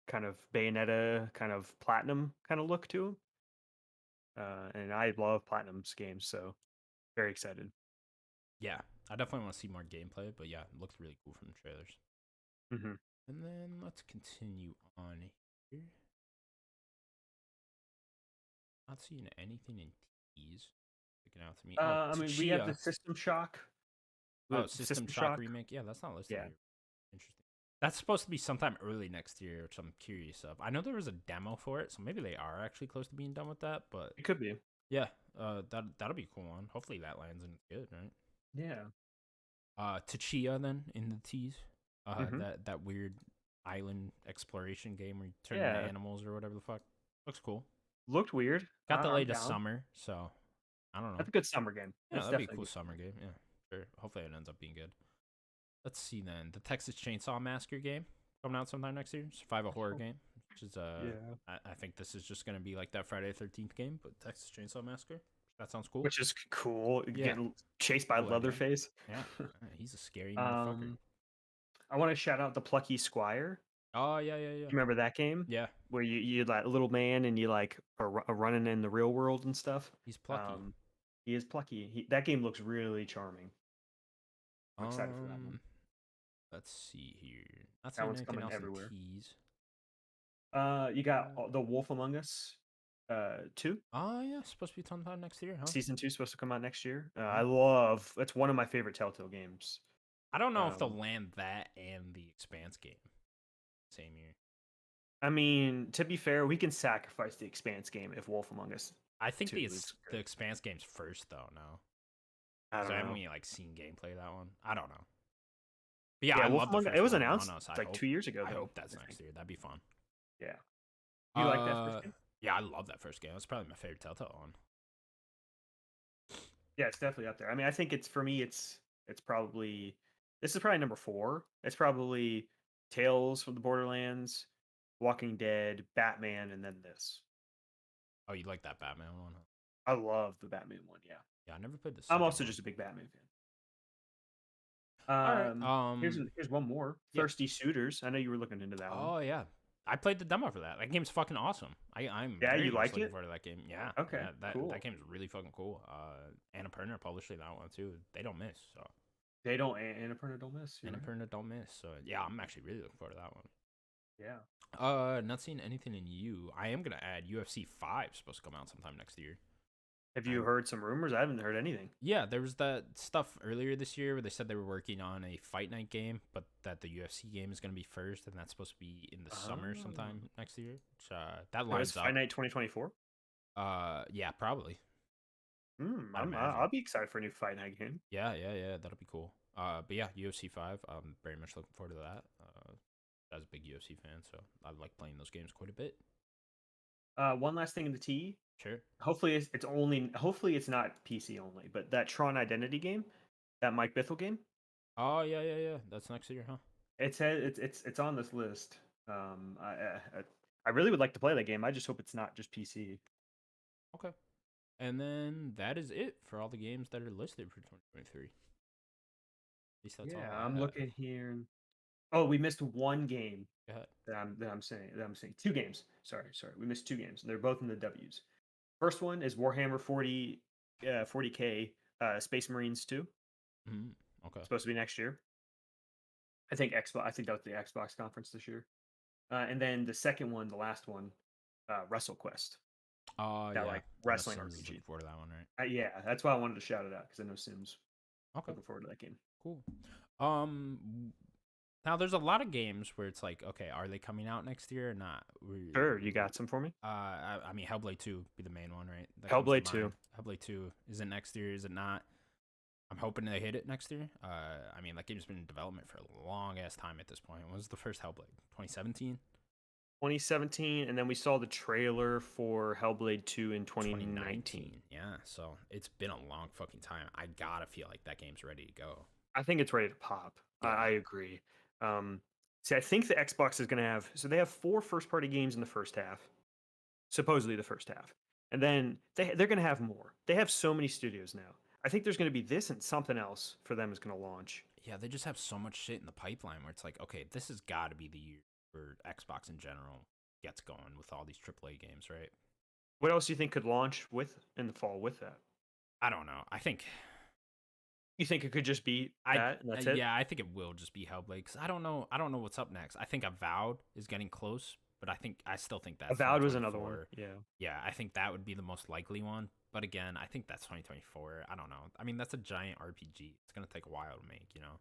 kind of Bayonetta, kind of platinum kind of look to him. And I love Platinum's games, so very excited. Yeah, I definitely want to see more gameplay, but yeah, it looked really cool from the trailers. Hmm. And then let's continue on here. Not seeing anything in teas sticking out to me. Oh, I mean, we have the Tachia. System Shock. Oh, The System System Shock Shock. remake. Yeah, that's not listed Yeah. here. Interesting. That's supposed to be sometime early next year, which I'm curious of. I know there was a demo for it, so maybe they are actually close to being done with that. But It could be. yeah, that'll be a cool one. Hopefully that lands and it's good, right? Yeah. Tachia then in the teas. Hmm. That weird island exploration game where you turn into Yeah, animals or whatever the fuck. Looks cool. looked weird. Got I'm delayed to down. summer, so I don't know. That's a good summer game. Yeah, That's that'd be a definitely a cool good summer summer game. Yeah, sure. Hopefully it ends up being good. Let's see then. The Texas Chainsaw Massacre game coming out sometime next year. Survival horror game. game, which is Yeah, I think this is just gonna be like that Friday the 13th game, but Texas Chainsaw Massacre. That sounds cool. which is cool. Yeah, Getting chased by cool idea. Leatherface. Yeah, he's a scary motherfucker. um, I want to shout out the Plucky Squire. Oh yeah, yeah, yeah, You remember that game yeah. where you like a little man and you like are running in the real world and stuff? He's plucky. Um, he is plucky. That game looks really charming. I'm excited for that one. Um, let's see here. Not That seeing one's anything coming else in everywhere. teas. You got The Wolf Among Us, 2. Oh yeah, supposed to be sometime next year, huh? Season 2 is supposed to come out next year. I Yeah. love. It's one of my favorite Telltale games. I don't know if they'll Um, land that and the Expanse game same year. I mean, to be fair, we can sacrifice the Expanse game if Wolf Among Us I think 2 is the good. Expanse game's first though. No, I because don't I haven't know. we like seen gameplay of that one. I don't know. But yeah, Yeah, I Wolf love the Among Us. It first was Wolf Among announced Us. like 2 years ago, I though. hope that's I think. next year. That'd be fun. Yeah. You like that first game? Yeah, I love that first game. That's probably my favorite Telltale one. Yeah, it's definitely up there. I mean, I think it's for me. It's probably this is probably number 4. It's probably Tales from the Borderlands, Walking Dead, Batman, and then this. Oh, you like that Batman one? Huh? I love the Batman one. Yeah, Yeah, I never played the I'm second also one. just a big Batman fan. All right. Here's one more. Yeah. Thirsty Suitors. I know you were looking into that one. Oh yeah, I played the demo for that. That game's fucking awesome. I'm Yeah, very you much like looking it? forward to that game. Yeah, Okay, yeah, that cool. game's really fucking cool. Annapurna publishing that one too. They don't miss. So They don't Annapurna don't miss. You're right. Annapurna don't miss. So yeah, I'm actually really looking forward to that one. Yeah. Not seeing anything in you. I am gonna add UFC 5 supposed to come out sometime next year. Have you And heard some rumors? I haven't heard anything. yeah, there was that stuff earlier this year where they said they were working on a Fight Night game, but that the UFC game is gonna be first, and that's supposed to be in the summer Oh. sometime next year. Which, that Oh, it's lines Fight up. Night 2024. Yeah, probably. I'd I'll imagine. be excited for a new Fight Night game. Yeah, yeah, yeah. That'll be cool. But yeah, UFC 5. I'm very much looking forward to that. As a big UFC fan, so I like playing those games quite a bit. One last thing in the T. Sure. Hopefully, it's only. Hopefully, it's not PC only. But that Tron Identity game, that Mike Bithell game, Oh yeah, yeah, yeah. That's next year, huh? it's on this list. I really would like to play that game. I just hope it's not just PC. Okay. And then that is it for all the games that are listed for 2023. At least that's Yeah, all I I'm have. looking here. Oh, we missed one game Go ahead. that I'm saying 2 games. Sorry, we missed 2 games. They're both in the W's. First one is Warhammer 40K Space Marines 2. Okay. Supposed to be next year. I think Xbox. I think that was the Xbox conference this year. And then the second one, the last one, WrestleQuest. Oh That yeah. like I know wrestling Sims is RPG. looking forward to that one, right? Yeah, that's why I wanted to shout it out because I know Sims. Okay. Looking forward to that game. Cool. Um. Now there's a lot of games where it's like, okay, are they coming out next year or not? Sure, you got some for me? I mean, Hellblade 2 be the main one, right? That comes to Hellblade 2. mind. Hellblade 2 is it next year? Is it not? I'm hoping they hit it next year. I mean, that game's been in development for a long ass time at this point. When was the first Hellblade? 2017? 2017, and then we saw the trailer for Hellblade 2 in 2019. 2019. Yeah, so it's been a long fucking time. I gotta feel like that game's ready to go. I think it's ready to pop. Yeah. I agree. See, I think the Xbox is going to have so they have 4 first-party games in the first half, supposedly the first half, and then they're going to have more. They have so many studios now. I think there's going to be this and something else for them is going to launch. Yeah, they just have so much shit in the pipeline where it's like, okay, this has got to be the year for Xbox in general gets going with all these AAA games, right? What else do you think could launch with in the fall with that? I don't know. I think You think it could just be I that and that's it? yeah, I think it will just be Hellblade because I don't know. I don't know what's up next. I think Avowed is getting close, but I still think that's Avowed was another one. 2024. Yeah. Yeah, I think that would be the most likely one. But again, I think that's 2024. I don't know. I mean, that's a giant RPG. It's gonna take a while to make, you know.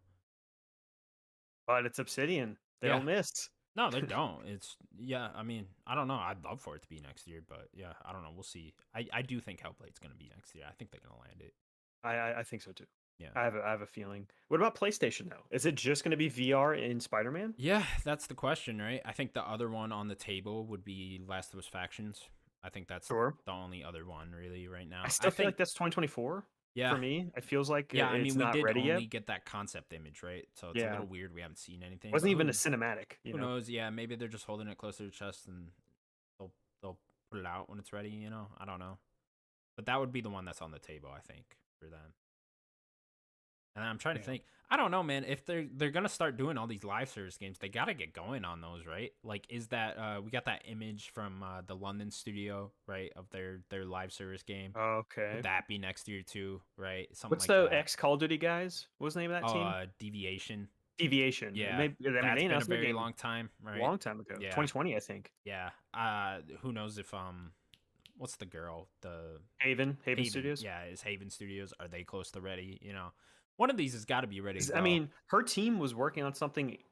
But it's Obsidian. They Yeah. don't miss. No, they don't. It's yeah. I mean, I don't know. I'd love for it to be next year, but yeah, I don't know. We'll see. I do think Hellblade's gonna be next year. I think they're gonna land it. I think so too. Yeah. I have a feeling. What about PlayStation though? Is it just going to be VR in Spider-Man? Yeah, that's the question, right? I think the other one on the table would be Last of Us Factions. I think that's Sure. the only other one really right I now. I still feel think, like that's 2024 yeah, for me. It feels like yeah. I it's mean, we not did ready yet. only get that concept image, right? So it's a Yeah. little weird. We haven't seen anything, Wasn't but even a cinematic, you who know. knows? Yeah, maybe they're just holding it close to their chest and they'll they'll put it out when it's ready. I don't know, but that would be the one that's on the table, I think, for them. And I'm trying to Yeah. think. I don't know, man. If they're gonna start doing all these live service games, they gotta get going on those, right? Like, is that we got that image from the London studio, right, of their live service game? Would Okay. that be next year too, right? Something What's like the that. ex Call of Duty guys? What was the name of that Oh, team? Deviation. Deviation. Yeah, Maybe I mean that's they been a announced their very game long time, a right? long time ago. Yeah, 2020, I think. yeah. Who knows if what's the girl? The Haven Haven. Studios. Yeah, is Haven Studios? Are they close to ready? One of these has got to be ready to 'Cause, I go. mean, her team was working on something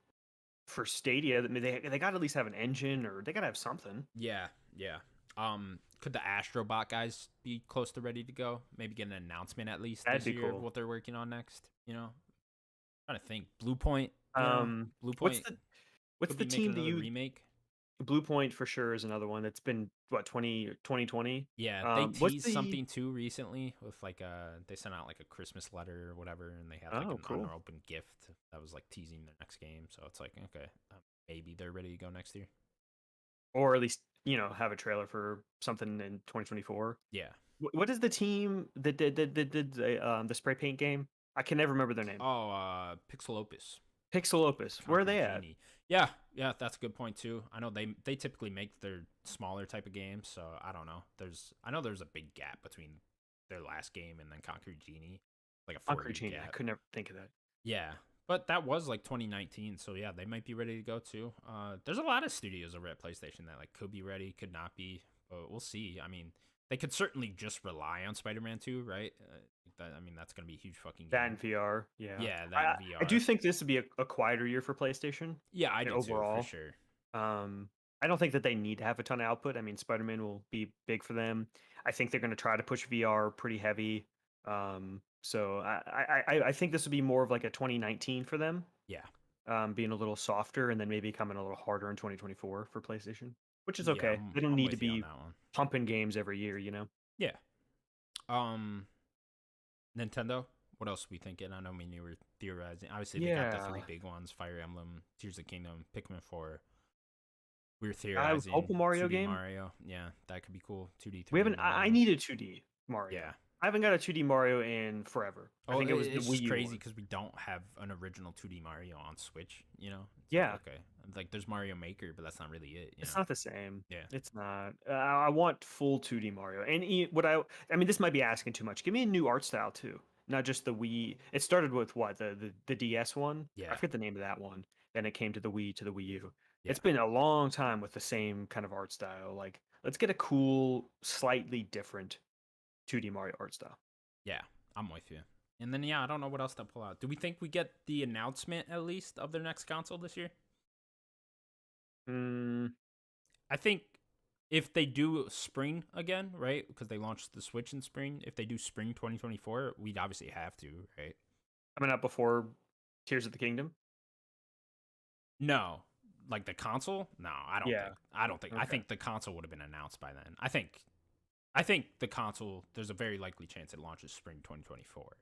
for Stadia. I mean, they got to at least have an engine, or they got to have something. Yeah, yeah. Could the Astrobot guys be close to ready to go? Maybe get an announcement at least That'd this be year of cool. what they're working on next. Trying to think. Blue Point. Blue What's Point what's could the be making team that another you remake. Blue Point for sure is another one that's been what 2020. Yeah, they What's teased the something too recently with like they sent out like a Christmas letter or whatever, and they had like Oh, an cool. unopened gift that was like teasing their next game. So it's like okay, maybe they're ready to go next year. Or at least have a trailer for something in 2024. Yeah. What is the team that did the spray paint game? I can never remember their name. Oh, Pixel Opus. Pixel Opus. Where are Concrete they at? Genie. Yeah, yeah, that's a good point too. I know they typically make their smaller type of games, so I don't know. I know there's a big gap between their last game and then Concrete Genie, like a four Concrete year Genie. I gap. could never think of that. Yeah, but that was like 2019, so yeah, they might be ready to go too. There's a lot of studios over at PlayStation that like could be ready, could not be, but we'll see. I mean, they could certainly just rely on Spider-Man 2, right? That's gonna be a huge fucking That game. in VR. Yeah. Yeah, that in I do VR. think this would be a quieter year for PlayStation Yeah, I do too, for overall. sure. Um, I don't think that they need to have a ton of output. I mean, Spider-Man will be big for them. I think they're going to try to push VR pretty heavy. So I think this would be more of like a 2019 for them, Yeah. being a little softer and then maybe coming a little harder in 2024 for PlayStation, which is Yeah, okay. They don't I'm need to with you on be that one. pumping games every year. Yeah. Um, Nintendo. What else are we thinking? I know, you were theorizing. Obviously, they got the three Yeah. big ones: Fire Emblem, Tears of the Kingdom, Pikmin 4. We were I hope a theorizing Mario 2D game. Mario. Yeah, that could be cool. 2D, We 3D haven't. I Mario. need a 2D Mario. Yeah. I haven't got a 2D Mario in forever. I Oh, think it was the it's Wii just U crazy one. because we don't have an original 2D Mario on Switch. It's like Yeah, okay, like there's Mario Maker, but that's not really it. it's not the same. Yeah. It's not. I want full 2D Mario. And I mean, this might be asking too much. Give me a new art style too, not just the Wii. It started with what the DS one. I Yeah. forget the name of that one. Then it came to the Wii U. Yeah. It's been a long time with the same kind of art style. Like, let's get a cool, slightly different 2D Mario art style. Yeah. I'm with you. And then yeah, I don't know what else to pull out. Do we think we get the announcement at least of their next console this year? Mm, I think if they do spring again, right? Because they launched the Switch in spring. If they do spring 2024, we'd obviously have to, right? Coming out before Tears of the Kingdom. No, like the console. No, I don't Yeah. think. I don't think. I Okay. think the console would have been announced by then. I think the console. There's a very likely chance it launches spring 2024,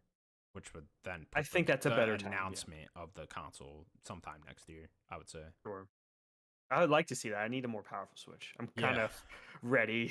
which would then I put think that's a the better time. Yeah. announcement of the console sometime next year. I would say. Sure. I would like to see that. I need a more powerful Switch. I'm kind Yeah. of ready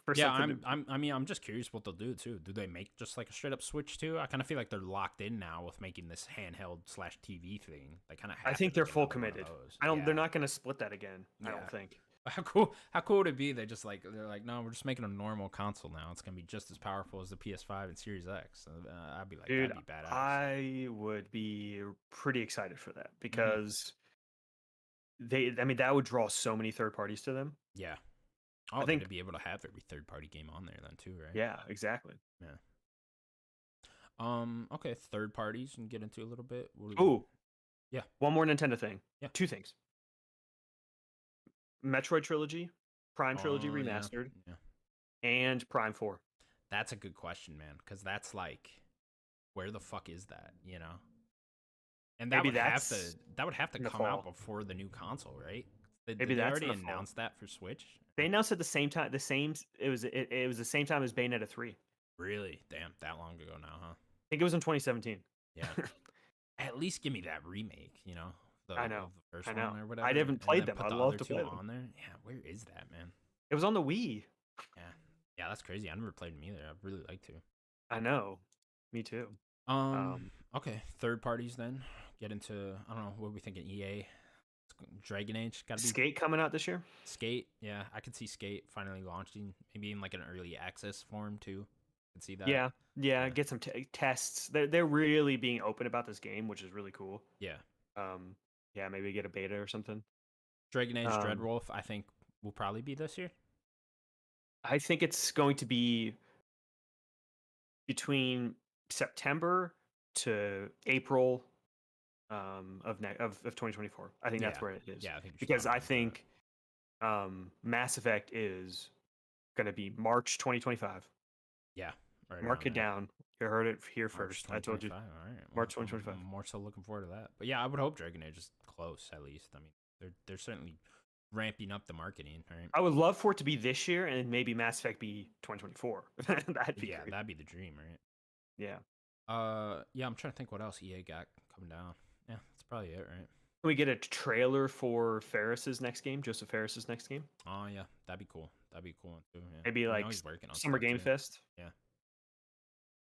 for Yeah, something. I'm just curious what they'll do too. Do they make just like a straight up Switch too? I kind of feel like they're locked in now with making this handheld slash TV thing. They kind of I have think to they're make full another one of committed. those. I don't. They're Yeah, not going to split that again. I yeah. don't think. How cool would it be? They're like, no, we're just making a normal console now. It's gonna be just as powerful as the PS5 and Series X. I'd be like, Dude, that'd be badass. I would be pretty excited for that Mhm. because I mean, that would draw so many third parties to them. Yeah. I Oh, think. they'd be able to have every third party game on there then too, right? Yeah, exactly. Yeah. Okay, third parties and get into a little bit. Ooh, Yeah. one more Nintendo thing. Yeah. Two things: Metroid trilogy, Prime trilogy Oh yeah. remastered, Yeah. and Prime 4. That's a good question, man, because that's like where the fuck is that? You know, and Maybe that's that would have to in the come out fall. before the new console, right? Maybe Did they that's in already the fall. announce that for Switch? They announced at the same time. It was the same time as Bayonetta 3. I Really? Damn, that long ago now, huh? think it was in 2017. Yeah. At least give me that remake, you know, I of know. the first I one know. or I whatever, haven't and played then them. put I'd the love other to two play them. on there. Yeah, where is that, man? It was on the Wii. Yeah, yeah, that's crazy. I never played them either. I'd really like to. I know. Me too. Um, Um, okay, third parties then. Get into I don't know what we thinking. EA, Dragon Age, gotta be Skate coming out this year. Skate. Yeah, I could see Skate finally launching, maybe in like an early access form too. I could see that. Yeah, yeah. Yeah, Get some tests. They're really being open about this game, which is really cool. yeah. Um, yeah, maybe get a beta or something. Dragon Age Um, Dreadwolf, I think will probably be this year. I think it's going to be between September to April of 2024. I think that's Yeah, where it is yeah. I think you're because spot on I with that. think Mass Effect is going to be March 2025. Yeah, right Mark around it there. down. You heard it here March first. I told you 2025. All right. Well, March I'm 2025. more so looking forward to that. But yeah, I would hope Dragon Age is close at least. I mean, they're certainly ramping up the marketing, right? I would love for it to be this year and maybe Mass Effect be 2024. That'd be Yeah, great. that'd be the dream, right? Yeah. Yeah, I'm trying to think what else EA got coming down. Yeah, that's probably it, right? Can we get a trailer for Ferris's next game, Joseph Ferris's next game? Oh yeah, that'd be cool. That'd be cool too. Yeah, Maybe we like know he's working on Summer stuff Game too. Fest. Yeah.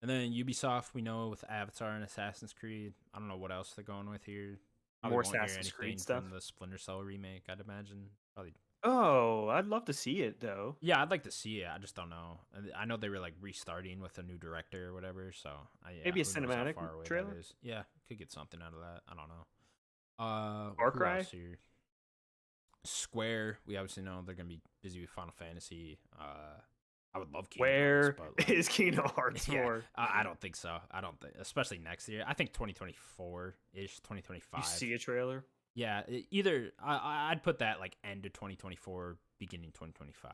And then Ubisoft, we know with Avatar and Assassin's Creed. I don't know what else they're going with here. Probably More won't hear Assassin's Creed anything stuff. from the Splinter Cell remake, I'd imagine. Probably. Oh, I'd love to see it though. Yeah, I'd like to see it. I just don't know. I know they were like restarting with a new director or whatever. So yeah, Maybe a who knows how cinematic far away trailer. that is? Yeah, could get something out of that. I don't know. Far Who Cry. else here? Square. We obviously know they're gonna be busy with Final Fantasy. I would love Kingdom Hearts, Where but like, is Kingdom Hearts yeah, 4? I don't think so. I don't think, especially next year. I think 2024 ish, You 2025. see a trailer Yeah, either I'd put that like end of 2024, beginning 2025.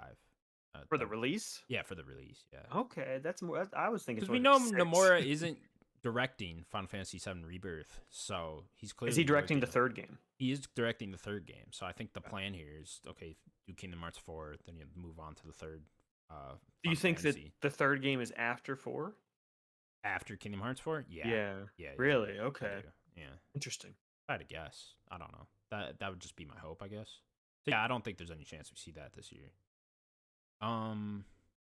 for the release? Yeah, for the release. Yeah, Okay, that's more. I was thinking because we know 26. Nomura isn't directing Final Fantasy VII Rebirth, so he's clearly Is he directing the working. third game? He is directing the third game, so I think the plan here is okay. Do Kingdom Hearts 4, then you move on to the third. Do you Final think that Fantasy. the third game is after 4? After Kingdom Hearts 4? Yeah, Yeah. yeah, Really? I Okay. do. Yeah, Interesting. if I had to guess. I don't know. That would just be my hope, I guess. So yeah, I don't think there's any chance we see that this year.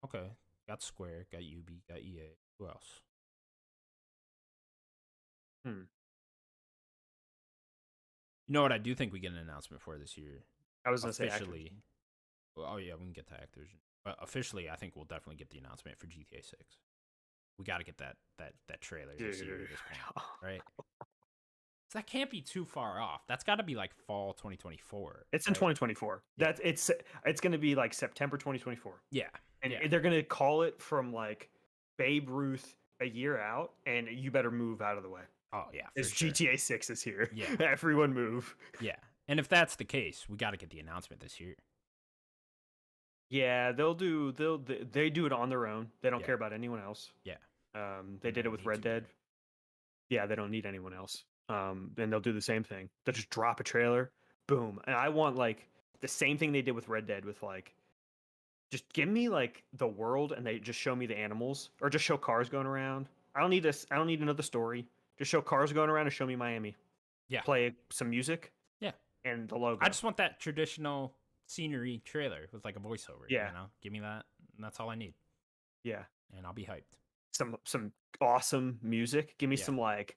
Okay. Got Square, got UB, got EA. Who else? Hmm. You know what? I do think we get an announcement for this year. I was gonna say Officially. Activision. Well, oh yeah, we can get to Activision. But officially, I think we'll definitely get the announcement for GTA 6. We got to get that trailer this year at this point, right? So that can't be too far off. That's got to be like fall 2024. It's in right? 2024. Yeah. It's going to be like September 2024, Yeah, and yeah. they're going to call it from like Babe Ruth a year out, and you better move out of the way. Oh yeah, for As sure. GTA 6 is here. Yeah. Everyone move. Yeah, and if that's the case, we got to get the announcement this year. Yeah, they do it on their own. They don't Yeah. care about anyone else. Yeah. They did it don't with need Red to Dead. Yeah, they don't need anyone else. And they'll do the same thing. They'll just drop a trailer, boom. And I want like the same thing they did with Red Dead with like just give me like the world and they just show me the animals or just show cars going around. I don't need this. I don't need another story. Just show cars going around and show me Miami. Yeah. Play some music. Yeah. And the logo. I just want that traditional scenery trailer with like a voiceover. Yeah. You know, give me that, and that's all I need. Yeah. And I'll be hyped. Some awesome music. Give me Yeah. some like,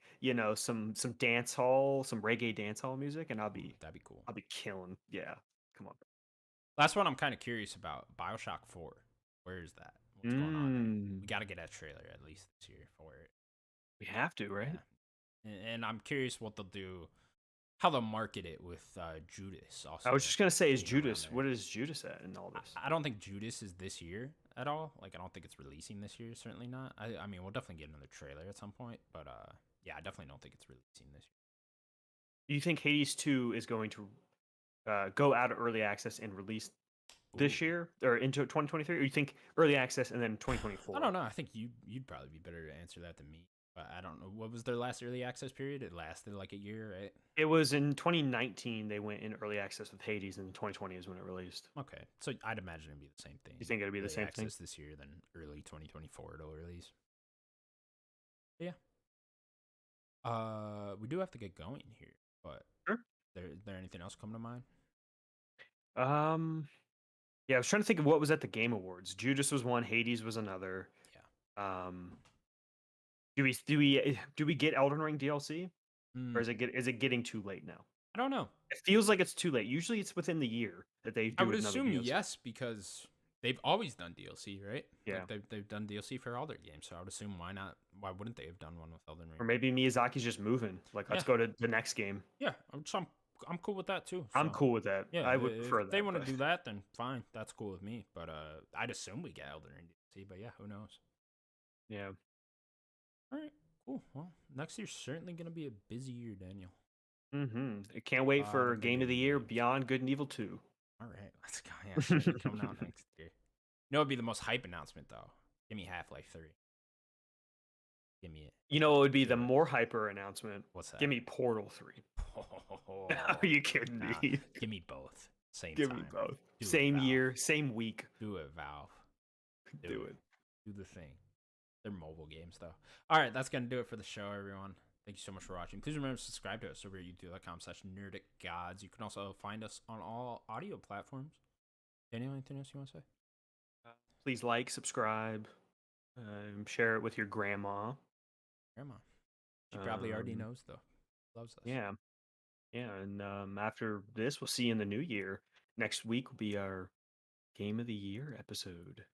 some dance hall, some reggae dance hall music, and That'd be cool. I'll be killing. Yeah. Come on. Last one I'm kind of curious about. BioShock 4. Where is that? What's going on there? We got to get that trailer at least this year for it. We have to, right? Yeah. And I'm curious what they'll do, how they'll market it with Judas also. I was just gonna say, is being around Judas? there. What is Judas at in all this? I don't think Judas is this year at all. Like, I don't think it's releasing this year. Certainly not. I mean, we'll definitely get another trailer at some point. But yeah, I definitely don't think it's releasing this year. Do you think Hades 2 is going to go out of early access and release this Ooh. year or into 2023? Or you think early access and then 2024? I don't know. I think you'd probably be better to answer that than me. But I don't know what was their last early access period. It lasted like a year, right? It was in 2019 they went in early access with Hades, and 2020 is when it released. Okay, so I'd imagine it'd be the same thing. You think it'd be the Early same thing? access this year, then early 2024 it'll release. But yeah. We do have to get going here, but Sure. there anything else come to mind? Um, yeah, I was trying to think of what was at the Game Awards. Judas was one, Hades was another. Yeah. Um, do we get Elden Ring DLC, or Mm, is it getting too late now? I don't know. It feels like it's too late. Usually, it's within the year that they I do would another assume DLC. yes because they've always done DLC, right? Yeah, Like they've done DLC for all their games, so I would assume why not? Why wouldn't they have done one with Elden Ring? or maybe Miyazaki's just moving. Like, let's Yeah, go to the next game. yeah. I'm cool with that too. I'm So cool with that. yeah, I would if prefer they that, want to but do that, then fine, that's cool with me. But I'd assume we get Elden Ring DLC. But yeah, who knows? yeah. All right, cool. Well, next year's certainly gonna be a busy year, Daniel. I can't wait A lot for of Game video of the game Year games. Beyond Good and Evil 2. All right, let's go. Yeah, certainly coming out next year. You know, it'd be the most hype announcement though. Give me Half Life 3. Give me it. You know what would be Do the it. more hyper announcement? What's that? Give me Portal 3. Oh, Are you kidding nah, me? give me both. Same Give me time. both. Do it, Same Valve. year, same week. Do it, Valve. Do it. Do the thing. They're mobile games, though. All right, that's going to do it for the show, everyone. Thank you so much for watching. Please remember to subscribe to us over at youtube.com/nerdicgods. You can also find us on all audio platforms. Daniel, anything else you want to say? Please like, subscribe, share it with your grandma. Grandma. She probably already Um, knows, though. Loves us. Yeah. Yeah. And after this, we'll see you in the new year. Next week will be our Game of the Year episode.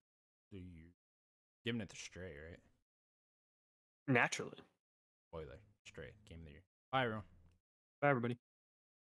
So you're giving it the Stray, right? Naturally. Spoiler. Stray. Game of the year. Bye, everyone. Bye, everybody.